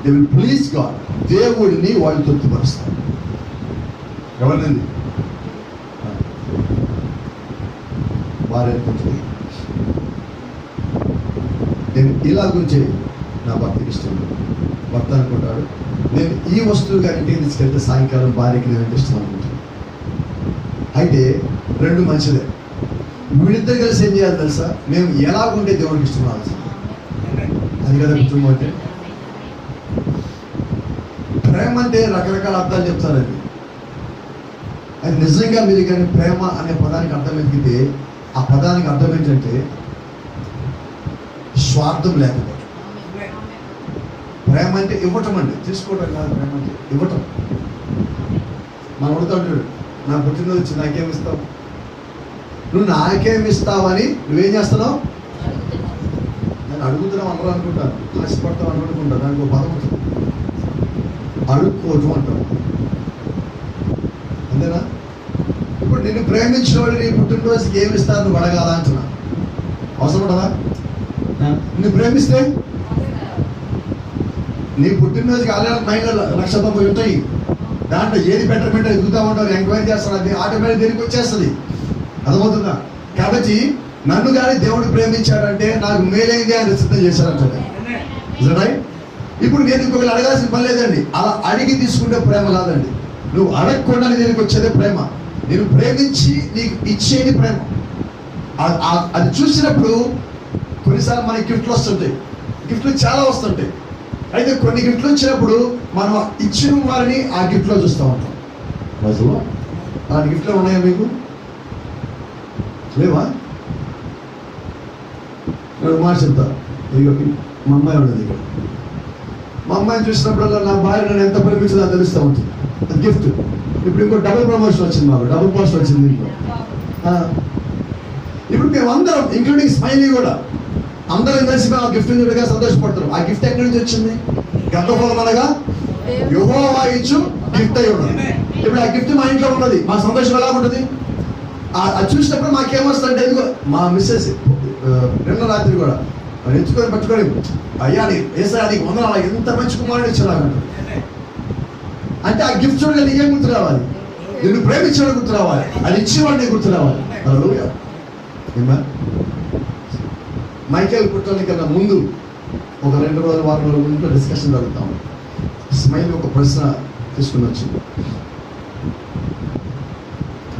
They will please God. దేవుడిని వాళ్ళు తృప్తిపరుస్తారు. ఎవరినండి? వారే నేను ఇలా గురించి నా భర్తకి ఇష్టం, భర్త అనుకుంటాడు నేను ఈ వస్తువు కానీ ఇంటికి తీసుకెళ్తే సాయంకాలం భార్యకి నేను ఇష్టం అనుకుంటాను. అయితే రెండు మంచిదే. వీళ్ళిద్దరు కలిసి ఏం చేయాలి తెలుసా? మేము ఎలాగుంటే దేవుడికి ఇష్టం రావాల్సింది. అది కదా కుటుంబం అంటే. ప్రేమ అంటే రకరకాల అర్థాలు చెప్తారండి. అది నిజంగా మీరు కానీ ప్రేమ అనే పదానికి అర్థం ఎదిగితే ఆ పదానికి అర్థం ఏంటంటే స్వార్థం లేకపోవడం. ప్రేమ అంటే ఇవ్వటం అండి, తీసుకోవటం కాదు. ప్రేమ అంటే ఇవ్వటం. మనం అడుగుతా ఉంటాడు, నా పుట్టినరోజు వచ్చి నాకేమిస్తావు? నువ్వు నాకేమిస్తావని నువ్వేం చేస్తున్నావు? నేను అడుగుతున్నావు అందరూ అనుకుంటాను, ఆశపడతావు అనుకుంటా. దానికి ఒక పదం ఉంటుంది, అడుక్కోవటం అంటారు. అంతేనా? ఇప్పుడు ఇప్పుడు నిన్ను ప్రేమించిన వాడు నీ పుట్టినరోజుకి ఏమి ఇస్తారు నువ్వు అడగాల అంటున్నా. అవసరం ఉంటుందా? నువ్వు ప్రేమిస్తే నీ పుట్టినరోజుకి ఆల్రెడీ మైండ్లో 1,90,000 ఉంటాయి. దాంట్లో ఏది బెటర్మెంట్ ఎదుగుతూ ఉంటారు, ఎంక్వైరీ చేస్తారు, అది ఆటోమేటిక్ దేనికి వచ్చేస్తుంది. అర్థమవుతుందా? కాబట్టి నన్ను కానీ దేవుడు ప్రేమించాడంటే నాకు మేలైంది ఆయన సిద్ధం చేశాడంటే రైట్. ఇప్పుడు నేను ఇంకొకరు అడగాల్సిన పని లేదండి. అలా అడిగి తీసుకుంటే ప్రేమ కాదండి. నువ్వు అడగకుండా దీనికి వచ్చేదే ప్రేమ. నేను ప్రేమించి నీకు ఇచ్చేది ప్రేమ. అది చూసినప్పుడు కొన్నిసార్లు మనకి గిఫ్ట్లు వస్తుంటాయి, గిఫ్ట్లు చాలా వస్తుంటాయి. అయితే కొన్ని గిఫ్ట్లు వచ్చినప్పుడు మనం ఇచ్చిన వారిని ఆ గిఫ్ట్లో చూస్తూ ఉంటాం. రోజులో అలాంటి గిఫ్ట్లు ఉన్నాయా మీకు? లేవా? నేను మాట చెప్తా. మా అమ్మాయి ఉండదు ఇక్కడ. మా అమ్మాయిని చూసినప్పుడల్లా నా భార్య నన్ను ఎంత ప్రేమించిందో అది తెలుస్తూ ఉంటుంది. అది గిఫ్ట్. ఇప్పుడు ఇంకో డబుల్ ప్రమోషన్ వచ్చింది, మాకు డబుల్ పోస్ట్ వచ్చింది ఇంట్లో. ఇప్పుడు మేము అందరం ఇంక్లూడింగ్ స్మైలీ కూడా అందరం కలిసి మేము ఆ గిఫ్ట్ చూడగా సంతోషపడుతున్నాం. ఆ గిఫ్ట్ ఎక్కడి నుంచి వచ్చింది? గర్భఫలం అనగా యెహోవా ఇచ్చు గిఫ్ట్ అయి ఉన్నది. ఇప్పుడు ఆ గిఫ్ట్ మా ఇంట్లో ఉన్నది. మా సంతోషం ఎలా ఉంటుంది? అది చూసినప్పుడు మాకేమొస్తుందంటే, ఎందుకో మా మిస్సెస్ నిన్న రాత్రి కూడా ఎత్తుకొని పట్టుకొని, అయ్యా ఏసా నీకు వందనాలు, ఎంత మంచి కుమారుడు ఇచ్చేలాగంట. అంటే ఆ గిఫ్ట్ చూడగా నీకేం గుర్తు రావాలి? నిన్ను ప్రేమించడం గుర్తు రావాలి, అది ఇచ్చేవాడిని గుర్తు రావాలి. హల్లెలూయా. మైకేల్ పుట్టడానికి కన్నా ముందు ఒక 2 రోజుల వారం రోజుల ముందు డిస్కషన్ జరుగుతాం. స్మైల్ ఒక ప్రశ్న తీసుకుని వచ్చింది,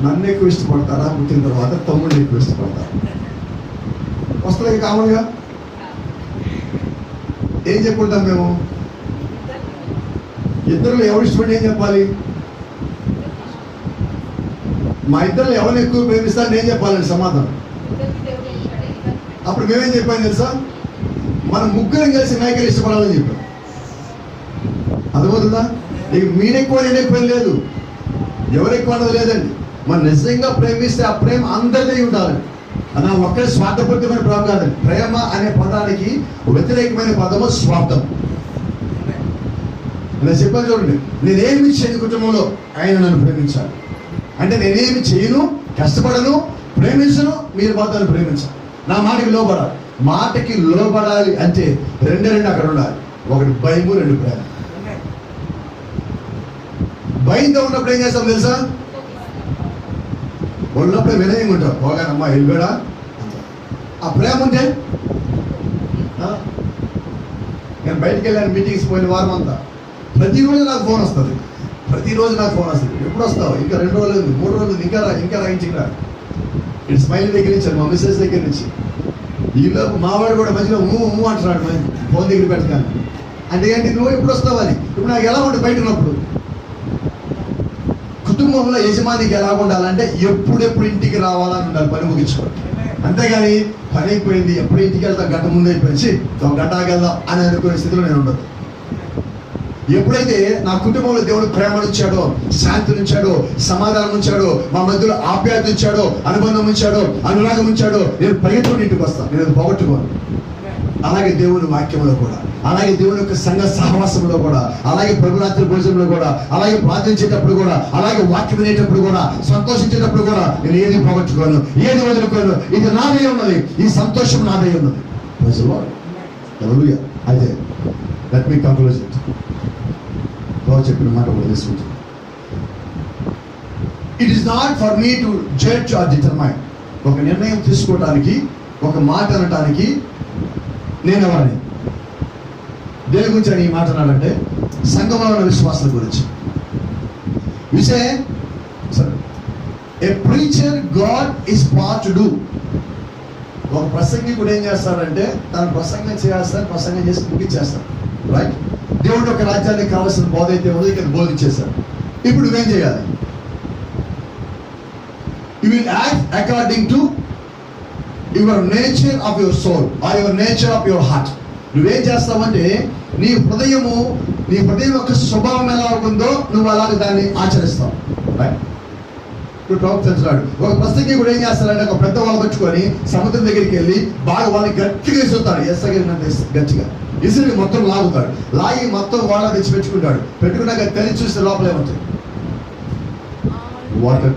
నన్ను ఎక్కువ ఇష్టపడతారా పుట్టిన తర్వాత తమ్ముడిని ఎక్కువ ఇష్టపడతారా? వస్తుంది కామన్గా. ఏం చెప్పుకుంటాం మేము? ఇద్దరు ఎవరు ఇష్టపడి ఏం చెప్పాలి? మా ఇద్దరు ఎవరిని ఎక్కువ ప్రేమిస్తారని ఏం చెప్పాలండి సమాధానం? అప్పుడు మేమేం చెప్పాను తెలుసా? మనం ముగ్గురం కలిసి మైకేల్ ఇష్టపడాలని చెప్పాం. అర్థమవుతుందా? ఇక మీరెక్కువ నేను ఎక్కువ లేదు, ఎవరు ఎక్కువ అన్నది లేదండి. మనం నిజంగా ప్రేమిస్తే ఆ ప్రేమ అందరిదీ ఉండాలండి. అది నా ఒక్కరి స్వార్థపూరితమైన ప్రేమ కాదండి. ప్రేమ అనే పదానికి వ్యతిరేకమైన పదము స్వార్థం. నేను చెప్పాను చూడండి, నేనేమి చేయను కుటుంబంలో ఆయన నన్ను ప్రేమించాలి అంటే నేనేమి చేయను, కష్టపడను, ప్రేమించను, మీరు మాత్రం ప్రేమించాలి. నా మాటకి లోబడాలి. మాటకి లోబడాలి అంటే రెండు అక్కడ ఉండాలి. ఒకటి భయము, 2 ప్రేమ. భయంతో ఉన్నప్పుడు ఏం చేస్తాం తెలుసా? ఉన్నప్పుడు వినయంగా ఉంటాం. పోగానమ్మా వెళ్ళిపోయాడా. ఆ ప్రేమ ఉంటే నేను బయటికి వెళ్ళాను, మీటింగ్స్ పోయిన వారం అంతా ప్రతిరోజు నాకు ఫోన్ వస్తుంది. ఎప్పుడు వస్తావు? ఇంకా 2 రోజులు ఉంది, 3 రోజులు ఉంది, ఇంకా రా ఇంటికి రా. ఇటు స్మైల్ దగ్గర నుంచి, మా మిస్సెస్ దగ్గర నుంచి. ఈలోపు మావాడు కూడా మధ్యలో అంటున్నాడు ఫోన్ దగ్గర పెట్టగానే. అంటే ఏంటి, నువ్వు ఎప్పుడు వస్తావు అని. ఇప్పుడు నాకు ఎలా ఉంటుంది బయట ఉన్నప్పుడు? కుటుంబంలో యజమానికి ఎలా ఉండాలంటే ఎప్పుడెప్పుడు ఇంటికి రావాలని ఉండాలి, పని ముగించుకోవాలి. అంతేగాని పని అయిపోయింది, ఎప్పుడు ఇంటికి వెళ్తాం, గంట ముందు అయిపోయింది, ఒక గంట ఆగెళ్దాం అని అనుకునే స్థితిలో నేను ఉండదు. ఎప్పుడైతే నా కుటుంబంలో దేవుడు ప్రేమను ఇచ్చాడో, శాంతిని ఇచ్చాడో, సమాధానం ఉంచాడో, మా మధ్యలో ఆప్యాయత ఇచ్చాడో, అనుబంధం ఉంచాడో, అనురాగం ఉంచాడో, నేను పరిగెత్తుకుని ఇంటికి వస్తాను. నేను అది పోగొట్టుకోను. అలాగే దేవుని వాక్యంలో కూడా, అలాగే దేవుని యొక్క సంఘ సహవాసంలో కూడా, అలాగే ప్రభురాత్రి భోజనంలో కూడా, అలాగే ప్రార్థించేటప్పుడు కూడా, అలాగే వాక్యం వినేటప్పుడు కూడా, సంతోషించేటప్పుడు కూడా నేను ఏది పోగొట్టుకోను, ఏది వదులుకోను. ఇది నాదే ఉన్నది, ఈ సంతోషం నాదే ఉన్నది. అయితే లెట్ మీ కంక్లూడ్. చెప్పిన మాట కూడా తీసుకుంటాం. It is not for me to judge or determine. ఒక నిర్ణయం తీసుకోవడానికి, ఒక మాట అనటానికి నేను ఎవరిని? దేని గురించి అని ఈ మాట అన్నాడంటే సంఘంలో ఉన్న విశ్వాసాల గురించి. విషయ ఏ preacher God is part to do. ఒక ప్రసంగికుడు ఏం చేస్తాడంటే తన ప్రసంగం చేస్తారు, ప్రసంగం చేసి ముగించేస్తారు. రైట్? దేవుడు ఒక రాజ్యానికి కావాల్సిన బోధ అయితే ఉందో ఇక్కడ బోధించేశారు. ఇప్పుడు నువ్వేం చేయాలి? You will act according to your nature of your soul or your nature of your heart. నువ్వేం చేస్తావంటే నీ హృదయం యొక్క స్వభావం ఎలా ఉందో నువ్వు అలాగే దాన్ని ఆచరిస్తావు. రైట్? ఇప్పుడు ప్రభుత్వం తెలుసున్నాడు. ఒక ప్రసంగి కూడా ఏం చేస్తాడంటే ఒక పెద్ద వాళ్ళు పట్టుకొని సముద్రం దగ్గరికి వెళ్ళి బాగా వాళ్ళని గట్టిగా ఇస్తాడు. ఎస్సగిరినంత గట్టిగా ఇసురు మొత్తం లాగుతాడు. లాగి మొత్తం వాళ్ళ తెచ్చి పెట్టుకుంటాడు. పెట్టుకున్నాక తెలిసి చూస్తే లోపలే ఉంటాయి water.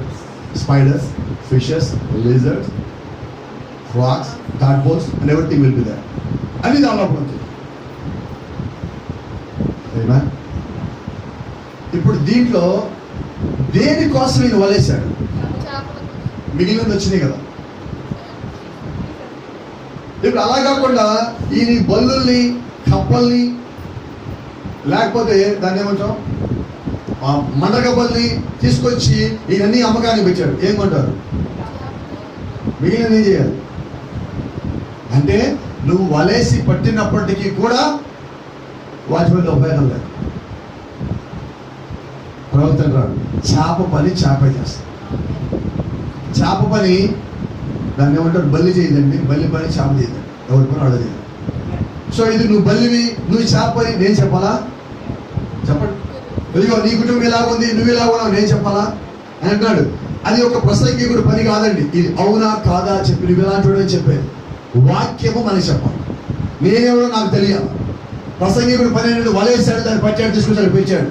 spiders, fishes, lizards, frogs, tadpoles, and everything will be there. అన్ని దానిలో ఉంటుంది. Amen. ఇప్పుడు దీంట్లో దేనికోసం ఈయన వలేశాడు? మిగిలినది వచ్చినాయి కదా. ఇప్పుడు అలా కాకుండా ఈయన బల్లుల్ని, కప్పల్ని, లేకపోతే దాన్ని ఏమంటాం మండగబ్బల్ని తీసుకొచ్చి ఈయనన్నీ అమ్మకానికి పెట్టాడు. ఏం కొంటారు? మిగిలిన ఏం చేయాలి అంటే నువ్వు వలేసి పట్టినప్పటికీ కూడా వాటి మీద ఉపయోగం లేదు. ప్రవర్తన రాడు. చేప పని చేపే చేస్తాడు. చేప పని దాన్ని ఏమంటారు? బల్లి చేయదండి. బల్లి పని చేప చేయదండి. ఎవరి పని అడగదు. సో ఇది నువ్వు బల్లివి, నువ్వు చేప పని నేను చెప్పాలా? చెప్పండి. ఇదిగో నీ కుటుంబం ఇలాగుంది, నువ్వు ఇలా ఉన్నావు నేను చెప్పాలా అని అంటున్నాడు. అది ఒక ప్రసంగికుడు పని కాదండి. ఇది అవునా కాదా చెప్పి నువ్వు ఇలాంటి వాడు అని చెప్పేది. వాక్యము మనకి చెప్పాలి. నేనెవరో నాకు తెలియాలి. ప్రసంగికుడు పని అనేది వలేసాడు, దాన్ని పట్టాడు, తీసుకొచ్చాడు, పెంచాడు.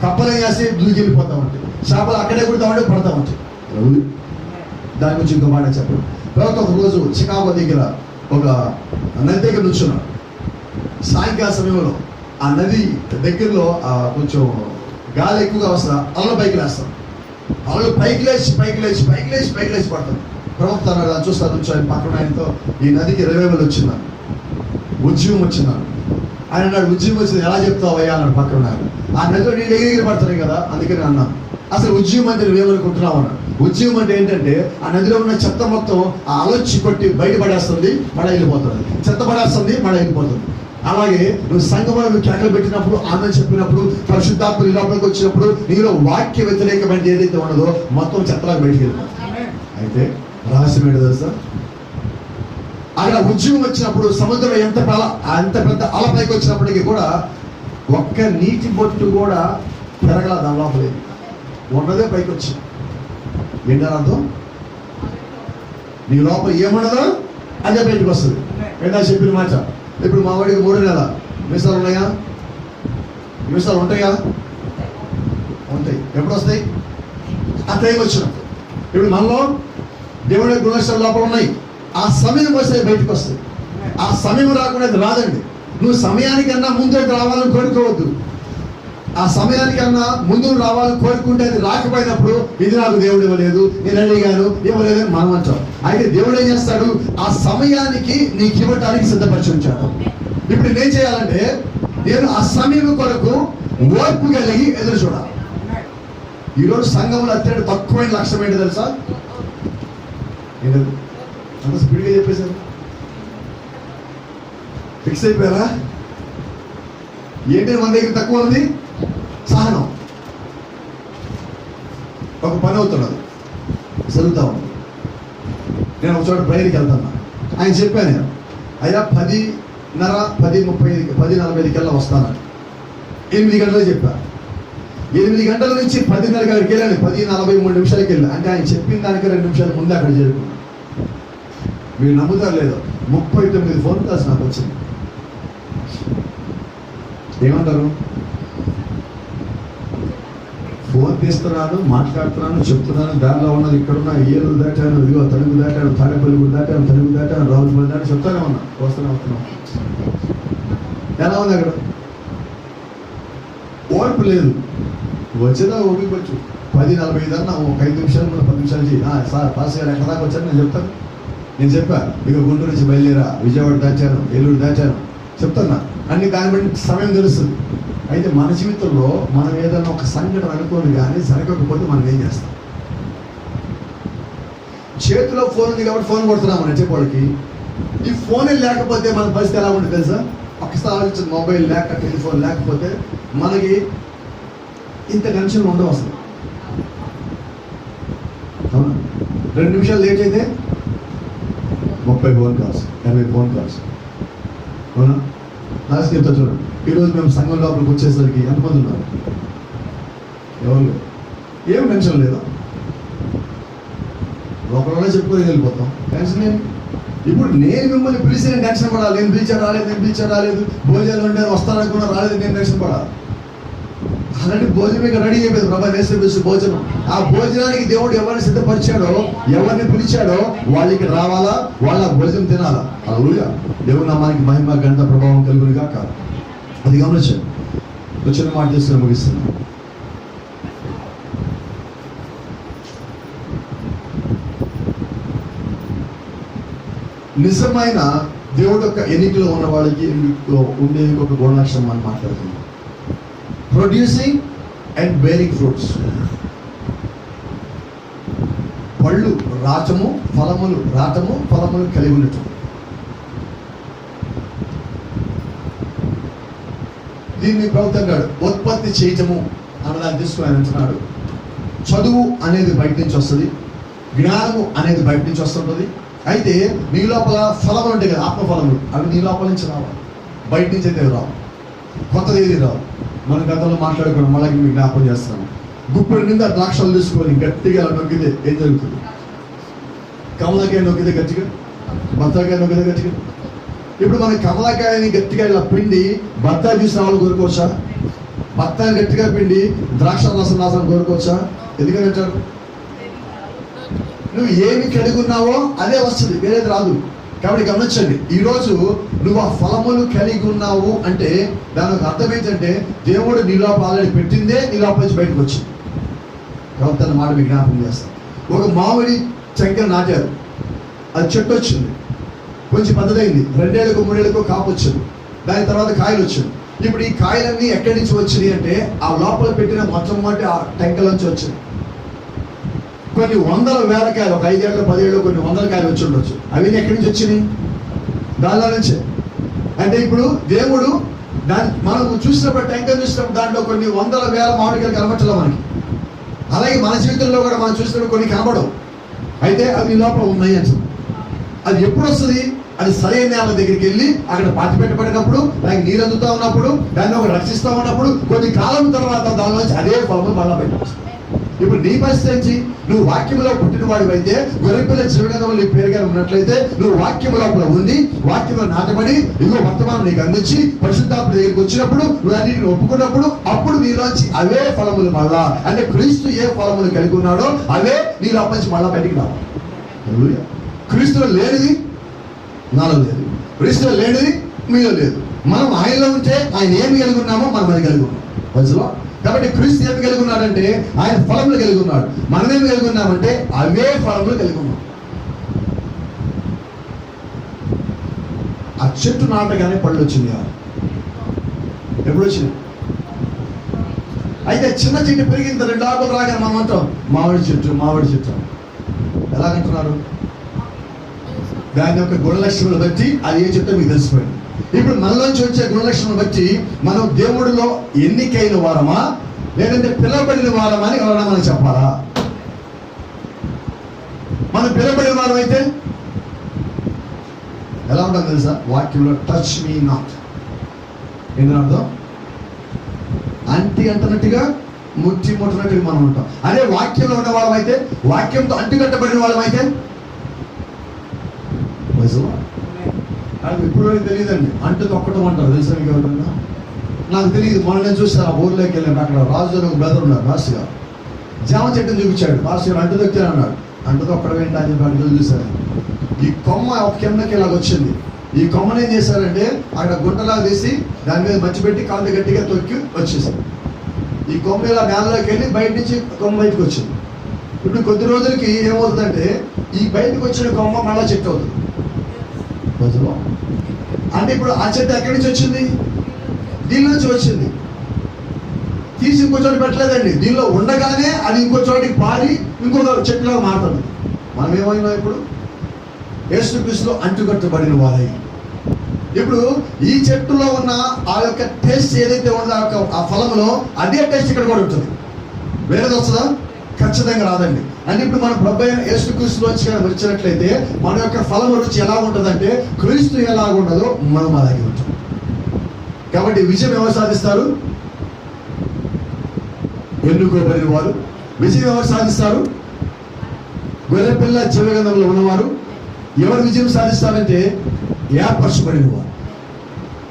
కప్పలు వేసి దూకి వెళ్ళిపోతా ఉంటాయి. చేపలు అక్కడే కుడతా ఉంటే పడతా ఉంటాయి. దాని గురించి ఇంకో మాట చెప్పండి. తర్వాత ఒక రోజు చికాగో దగ్గర ఒక నది దగ్గర నుంచున్నాడు. సాయంకాల సమయంలో ఆ నది దగ్గరలో కొంచెం గాలి ఎక్కువగా వస్తా అలలు పైకి లేస్తాం. అలలు పైకి లేచి పడతాం. ప్రవక్త అన్నాడు, చూస్తాను నుంచి ఆయన పక్కన ఆయనతో, ఈ నదికి రివైవల్ వచ్చిందాను, ఉద్యమం వచ్చిందాను. ఆయన అన్నాడు, ఉద్యమం వచ్చింది ఎలా చెప్తావు అయ్యా అన్నాడు పక్కన ఆయన. ఆ నదిలో నీళ్ళు ఎగిరి పడుతున్నాయి కదా, అందుకని అన్నాను. అసలు ఉద్యమం అంటే నువ్వేమనుకుంటున్నావు అన్నాడు. ఉద్యమం అంటే ఏంటంటే ఆ నదిలో ఉన్న చెత్త మొత్తం ఆ అలొచ్చి కొట్టి బయటపడేస్తుంది, మళ్ళీ వెళ్ళిపోతుంది. చెత్త పడేస్తుంది, మళ్ళీ వెళ్ళిపోతుంది. అలాగే నువ్వు సంఘంలో నువ్వు కేకలు పెట్టినప్పుడు, ఆమె చెప్పినప్పుడు, పరిశుద్ధాత్మ లోపలికి వచ్చినప్పుడు నీలో వాక్య వ్యతిరేకమైన ఏదైతే ఉన్నదో మొత్తం చెత్తలాగా బయటికి వెళ్ళిపోతుంది. అయితే రహస్యం ఏంటో తెలుసా? అక్కడ ఉద్యమం వచ్చినప్పుడు సముద్రం ఎంత పెద్ద అల పైకి వచ్చినప్పటికీ కూడా ఒక్క నీటి బొట్టు కూడా పెరగల దాని లోపలేదు, ఉన్నదే పైకి వచ్చింది. ఏంటని అర్థం? నీ లోపల ఏమున్నదో అదే బయటకు వస్తుంది. ఏంటో చెప్పిన మాట. ఇప్పుడు మా వాడికి 3 నెలల మీసాలు ఉన్నాయా? మీసాలు ఉంటాయా? ఉంటాయి. ఎప్పుడు వస్తాయి? ఆ టైం వచ్చినప్పుడు. ఇప్పుడు మనలో దేవుడి గుణాలు లోపల ఉన్నాయి. ఆ సమయం వస్తే బయటకు వస్తాయి. ఆ సమయం రాకుండా అది రాదండి. నువ్వు సమయానికన్నా ముందే రావాలని కోరుకోవద్దు. ఆ సమయానికన్నా ముందు రావాలని కోరుకుంటే అది రాకపోయినప్పుడు ఇది నాకు దేవుడు ఇవ్వలేదు, నేను అడిగాను ఇవ్వలేదు అని మనం అంటాం. అయితే దేవుడు ఏం చేస్తాడు? ఆ సమయానికి నీకు ఇవ్వటానికి సిద్ధపరిచి ఉంచాడు. ఇప్పుడు నేను చేయాలంటే నేను ఆ సమయం కొరకు ఓర్పు కలిగి ఎదురు చూడాలి. ఈరోజు సంఘంలో అత్యంత తక్కువైన లక్ష్యం ఏంటి తెలుసా? అంత స్పీడ్గా చెప్పేశారు. ఫిక్స్ అయిపోయారా? ఏంటి మన దగ్గర తక్కువ ఉంది? సహనం. ఒక పని అవుతున్నది, జరుగుతా ఉంది. నేను ఒక చోట ప్రేయర్కి వెళ్తున్నా. ఆయన చెప్పాను, నేను అయ్యా 10:30, 10:30, 10:45 వస్తాను. 8 గంటలకు చెప్పాను. 8 గంటల నుంచి 10:30 అక్కడికి వెళ్ళాను. 10:43 వెళ్ళాను. అంటే ఆయన చెప్పిన దానికి 2 నిమిషాల ముందే అక్కడ చేరుకున్నాను. మీరు నమ్ముతారు లేదో, 39 ఫోన్ కాల్స్ నాకు వచ్చింది. ఏమంటారు? ఫోన్ తీస్తున్నాను, మాట్లాడుతున్నాను, చెప్తున్నాను, దానిలో ఉన్నది ఇక్కడున్న ఏలు దాటాను, ఇదిగో తణుకు దాటాను, తాడేపల్లి దాటాను, తణుకు దాటాను, రావులపల్లి దాటాను, చెప్తానే ఉన్నా. వస్తున్నాం. ఎలా ఉంది అక్కడ? ఓర్పు లేదు. వచ్చేదా ఊగిపోవచ్చు. 10:45 అన్నా ఒక 5 నిమిషాలు 10 నిమిషాలు చేయి. సార్ పాస్ గారు ఎక్కడ దాకా వచ్చాను నేను చెప్తాను. నేను చెప్పా, ఇక గుంటూరు నుంచి బయలుదేరా, విజయవాడ దాచాను, ఏలూరు దాచాను, చెప్తున్నా. అన్ని దాన్ని బట్టి సమయం తెలుస్తుంది. అయితే మన జీవితంలో మనం ఏదైనా ఒక సంఘటన అనుకోని కానీ జరగకపోతే మనం ఏం చేస్తాం? చేతిలో ఫోన్ ఉంది కాబట్టి ఫోన్ కొడుతున్నాం మన చెప్పేవాడికి. ఈ ఫోనే లేకపోతే మన పరిస్థితి ఎలా ఉంటుంది తెలుసా? ఒకసారి ఆలోచించిన, మొబైల్ లేక టెలిఫోన్ లేకపోతే మనకి ఇంత టెన్షన్ ఉండవు అసలు. అవునా? 2 నిమిషాలు లేట్ అయితే 30 ఫోన్ కాల్స్, 80 ఫోన్ కాల్స్. అవునా? లాస్ట్ చెప్తా చూడండి. ఈరోజు మేము సంఘం లోపలికి వచ్చేసరికి ఎంతమంది ఉన్నారు? ఎవరు లేదు. ఏం టెన్షన్ లేదా? లోపలనే చెప్పుకొని వెళ్ళిపోతాం. టెన్షన్ ఏంటి? ఇప్పుడు నేను మిమ్మల్ని పిలిచి నేను టెన్షన్ పడాలి. నేను పిలిచా రాలేదు, భోజనాలు ఉంటే వస్తాననుకున్నా రాలేదు, నేను టెన్షన్ పడాలి. అలాంటి భోజనం ఇక రెడీ అయిపోయింది. ప్రభా యేసుక్రీస్తు భోజనం. ఆ భోజనానికి దేవుడు ఎవరిని సిద్ధపరిచాడో, ఎవరిని పిలిచాడో వాళ్ళకి రావాలా, వాళ్ళ భోజనం తినాలా. హల్లెలూయా. దేవుని నామానికి మహిమ ఘనత ప్రభావం కలుగును గాక. అది గమనించండి. వచ్చిన మాట తీసుకుని ముగిస్తున్నాను. నిజమైన దేవుడు యొక్క ఎన్నికలో ఉన్న వాళ్ళకి ఉండే ఒక గుణలక్షణం మనం మాట్లాడుతున్నాం. Producing and bearing fruits. పళ్ళు రాటము, ఫలములు కలిగి ఉండటం. దీన్ని ప్రభుత్వం ఉత్పత్తి చేయటము అన్నదాన్ని తీసుకుని అంటున్నాడు. చదువు అనేది బయట నుంచి వస్తుంది, జ్ఞానము అనేది బయట నుంచి వస్తుంటుంది. అయితే నీ లోపల ఫలములు ఉంటాయి కదా, ఆత్మఫలములు, అవి నీ లోపల నుంచి రావాలి, బయట నుంచి అయితే రావు. కొత్తది ఏది రావు. మన గతంలో మాట్లాడుకున్నాం, మళ్ళీ మీకు జ్ఞాపకం చేస్తాను. గుప్పెడి నిండా ద్రాక్షలు తీసుకొని గట్టిగా నొక్కితే ఏం జరుగుతుంది? కమలకాయ నొక్కితే గట్టిగా, బత్తాకాయ నొక్కితే గట్టిగా. ఇప్పుడు మన కమలకాయని గట్టిగా ఇలా పిండి బత్తాయి చూసిన వాళ్ళు కోరుకోవచ్చా? బత్తాయిని గట్టిగా పిండి ద్రాక్ష రసం కోరుకోవచ్చా? ఎందుకని అంటారు? నువ్వు ఏమి కలిగి ఉన్నావో అదే వస్తుంది, వేరేది రాదు. కాబట్టి గమనించండి, ఈరోజు నువ్వు ఆ ఫలములు కలిగి ఉన్నావు అంటే దానికి అర్థం ఏంటంటే దేవుడు నీ లోపల ఆల్రెడీ పెట్టిందే నీ లోపల నుంచి బయటకు వచ్చింది. కాబట్టి తన మాట మీకు జ్ఞాపకం చేస్తాను. ఒక మామిడి చెంక నాటారు, అది చెట్టు వచ్చింది, కొంచెం పెద్దదైంది, 2 ఏళ్ళకు 3 ఏళ్ళకు కాపు వచ్చింది, దాని తర్వాత కాయలు వచ్చింది. ఇప్పుడు ఈ కాయలన్నీ ఎక్కడి నుంచి వచ్చినాయి అంటే ఆ లోపల పెట్టిన మొట్టమొదటి ఆ టెంకల నుంచి వచ్చింది. కొన్ని వందల వేల కాయలు, ఒక 5 ఏళ్ళు 10 ఏళ్ళు కొన్ని వందల కాయలు వచ్చి ఉండొచ్చు. అవి ఎక్కడి నుంచి వచ్చినాయి? దానిలో నుంచే. అంటే ఇప్పుడు దేవుడు దాన్ని మనం చూసినప్పుడు, టెంకర్ చూసినప్పుడు దాంట్లో కొన్ని వందల వేల మామిడికాయలు కనబట్టలే మనకి. అలాగే మన జీవితంలో కూడా మనం చూసినప్పుడు కొన్ని కనబడవు, అయితే అవి లోపల ఉన్నాయి అంటారు. అది ఎప్పుడు వస్తుంది? అది సరైన నేల దగ్గరికి వెళ్ళి అక్కడ పాతి పెట్టబడినప్పుడు, దానికి నీరు అందుతూ ఉన్నప్పుడు, దాన్ని ఒక రక్షిస్తూ ఉన్నప్పుడు, కొన్ని కాలం తర్వాత దానిలో నుంచి అదే ఫలము మళ్ళా పెట్టవచ్చు. ఇప్పుడు నీ పరిస్థితి నువ్వు వాక్యంలో పుట్టిన వాడివి అయితే, గొర్రెపిల్ల జీవగంధంలో నీ పేరుగా ఉన్నట్లయితే, నువ్వు వాక్యం లోపల ఉండి వాక్యంలో నాటబడి ఇదిగో వర్తమానం నీకు అందించి పరిశుద్ధాత్మ దగ్గరికి వచ్చినప్పుడు, నువ్వు అన్నింటిని ఒప్పుకున్నప్పుడు, అప్పుడు నీలోంచి అవే ఫలములు మళ్ళా, అంటే క్రీస్తు ఏ ఫలములు కలిగి ఉన్నాడో అవే నీ లోపల నుంచి మళ్ళా బయటికి రావాలి. క్రీస్తులో లేనిది నాలో లేదు, క్రీస్తులో లేనిది మీలో లేదు. మనం ఆయనలో ఉంటే ఆయన ఏమి కలిగి ఉన్నామో మనం అది కలిగి ఉన్నాం. ప్రజలో కాబట్టి క్రీస్తు ఏమి కలిగి ఉన్నాడంటే ఆయన ఫలములు కలిగి ఉన్నాడు. మనమేమి కలిగి ఉన్నామంటే అవే ఫలములు కలిగి ఉన్నాం. ఆ చెట్టు నాటగానే పళ్ళు వచ్చింది. ఎప్పుడు వచ్చింది? అయితే చిన్న చెట్టు పెరిగిన 2 ఆకులు రాగానే మనం అంటాం మామిడి చెట్టు. ఎలాగంటున్నారు? దాని యొక్క గుణలక్షణాలు బట్టి అది ఏ చెట్టో మీకు తెలిసిపోయింది. ఇప్పుడు మనలోంచి వచ్చే గుణలక్షణాలు బట్టి మనం దేవుడిలో ఎన్నికైన వారమా లేదంటే పిలువబడిన వారమా అని ఎవరైనా మనం చెప్పాలా? మనం పిలువబడిన వారం అయితే ఎలా ఉంటాం తెలుసా? వాక్యంలో టచ్ మీ నాట్ ఏంటని అర్థం? అంటున్నట్టుగా ముట్టినట్టుగా మనం ఉంటాం. అదే వాక్యంలో ఉన్న వాళ్ళం అయితే, వాక్యంతో అంటుకట్టబడిన వాళ్ళం అయితే ఇప్పుడు తెలియదండి. అంటు తొక్కడం అంటారు, తెలుసా మీకు ఎవరైనా? నాకు తెలియదు. మొన్న నేను చూస్తాను, ఆ ఊర్లోకి వెళ్ళాను. అక్కడ రాజు అని ఒక బ్రదర్ ఉన్నారు, పాస్ గారు. జామ చెట్టుని చూపించాడు. పాస్ గారు అంటు తొక్కాను అన్నాడు. అంటు తొక్కడం ఏంటి అని చెప్పి అడుగులు చూశాను. ఈ కొమ్మ ఒక కిందకి ఇలాగ వచ్చింది. ఈ కొమ్మని ఏం చేశారంటే అక్కడ గుంటలాగా తీసి దాని మీద మచ్చి పెట్టి కాళ్ళు గట్టిగా తొక్కి వచ్చేసారు. ఈ కొమ్మ ఇలా నేలలోకి వెళ్ళి బయట నుంచి కొమ్మ బయటకు వచ్చింది. ఇప్పుడు కొద్ది రోజులకి ఏమవుతుందంటే ఈ బయటకు వచ్చిన కొమ్మ మళ్ళా చెట్టు అవుతుంది. అంటే ఇప్పుడు ఆ చెట్టు ఎక్కడి నుంచి వచ్చింది? దీని నుంచి వచ్చింది. తీసి ఇంకో చోటు పెట్టలేదండి. దీనిలో ఉండగానే అది ఇంకో చోటికి పారి ఇంకొక చెట్టులో మారుతుంది. మనం ఏమైనా ఇప్పుడు యేసుక్రీస్తులో అంటుకట్టబడిన వారై. ఇప్పుడు ఈ చెట్టులో ఉన్న ఆ యొక్క టేస్ట్ ఏదైతే ఉందో ఆ ఫలంలో అదే టేస్ట్ ఇక్కడ కూడా ఉంటుంది. వేరేది వస్తుందా? ఖచ్చితంగా రాదండి. అంటే ఇప్పుడు మన ప్రభు అయిన యేసుక్రీస్తులోంచి వచ్చినట్లయితే మన యొక్క ఫలం రుచి ఎలా ఉంటుందంటే క్రీస్తు ఎలాగ ఉండదో మనం అలాగే ఉంటాం. కాబట్టి విజయం ఎవరు సాధిస్తారు? ఎన్నుకోబడిన వారు. విజయం ఎవరు సాధిస్తారు? గొర్రెపిల్ల జీవగంధంలో ఉన్నవారు. ఎవరు విజయం సాధిస్తారంటే ఏర్పరచబడిన వారు.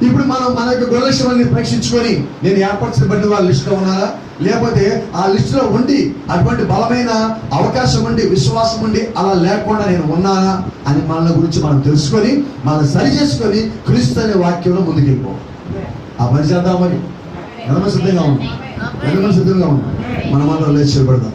ఇప్పుడు మనం మన యొక్క గుణలక్షణాన్ని పరీక్షించుకొని నేను ఏర్పరచబడిన వాళ్ళ లిస్టులో ఉన్నారా, లేకపోతే ఆ లిస్టులో ఉండి అటువంటి బలమైన అవకాశం ఉండి విశ్వాసం ఉండి అలా లేకుండా నేను ఉన్నానా అని మన గురించి మనం తెలుసుకొని మనం సరి చేసుకొని క్రీస్తు అనే వాక్యంలో ముందుకెళ్ళిపోవాలి. ఆ పని చేద్దాం. మరి సిద్ధంగా ఉన్నాం, సిద్ధంగా ఉన్నాం. మనమందరం లేచి చేయబడదాం.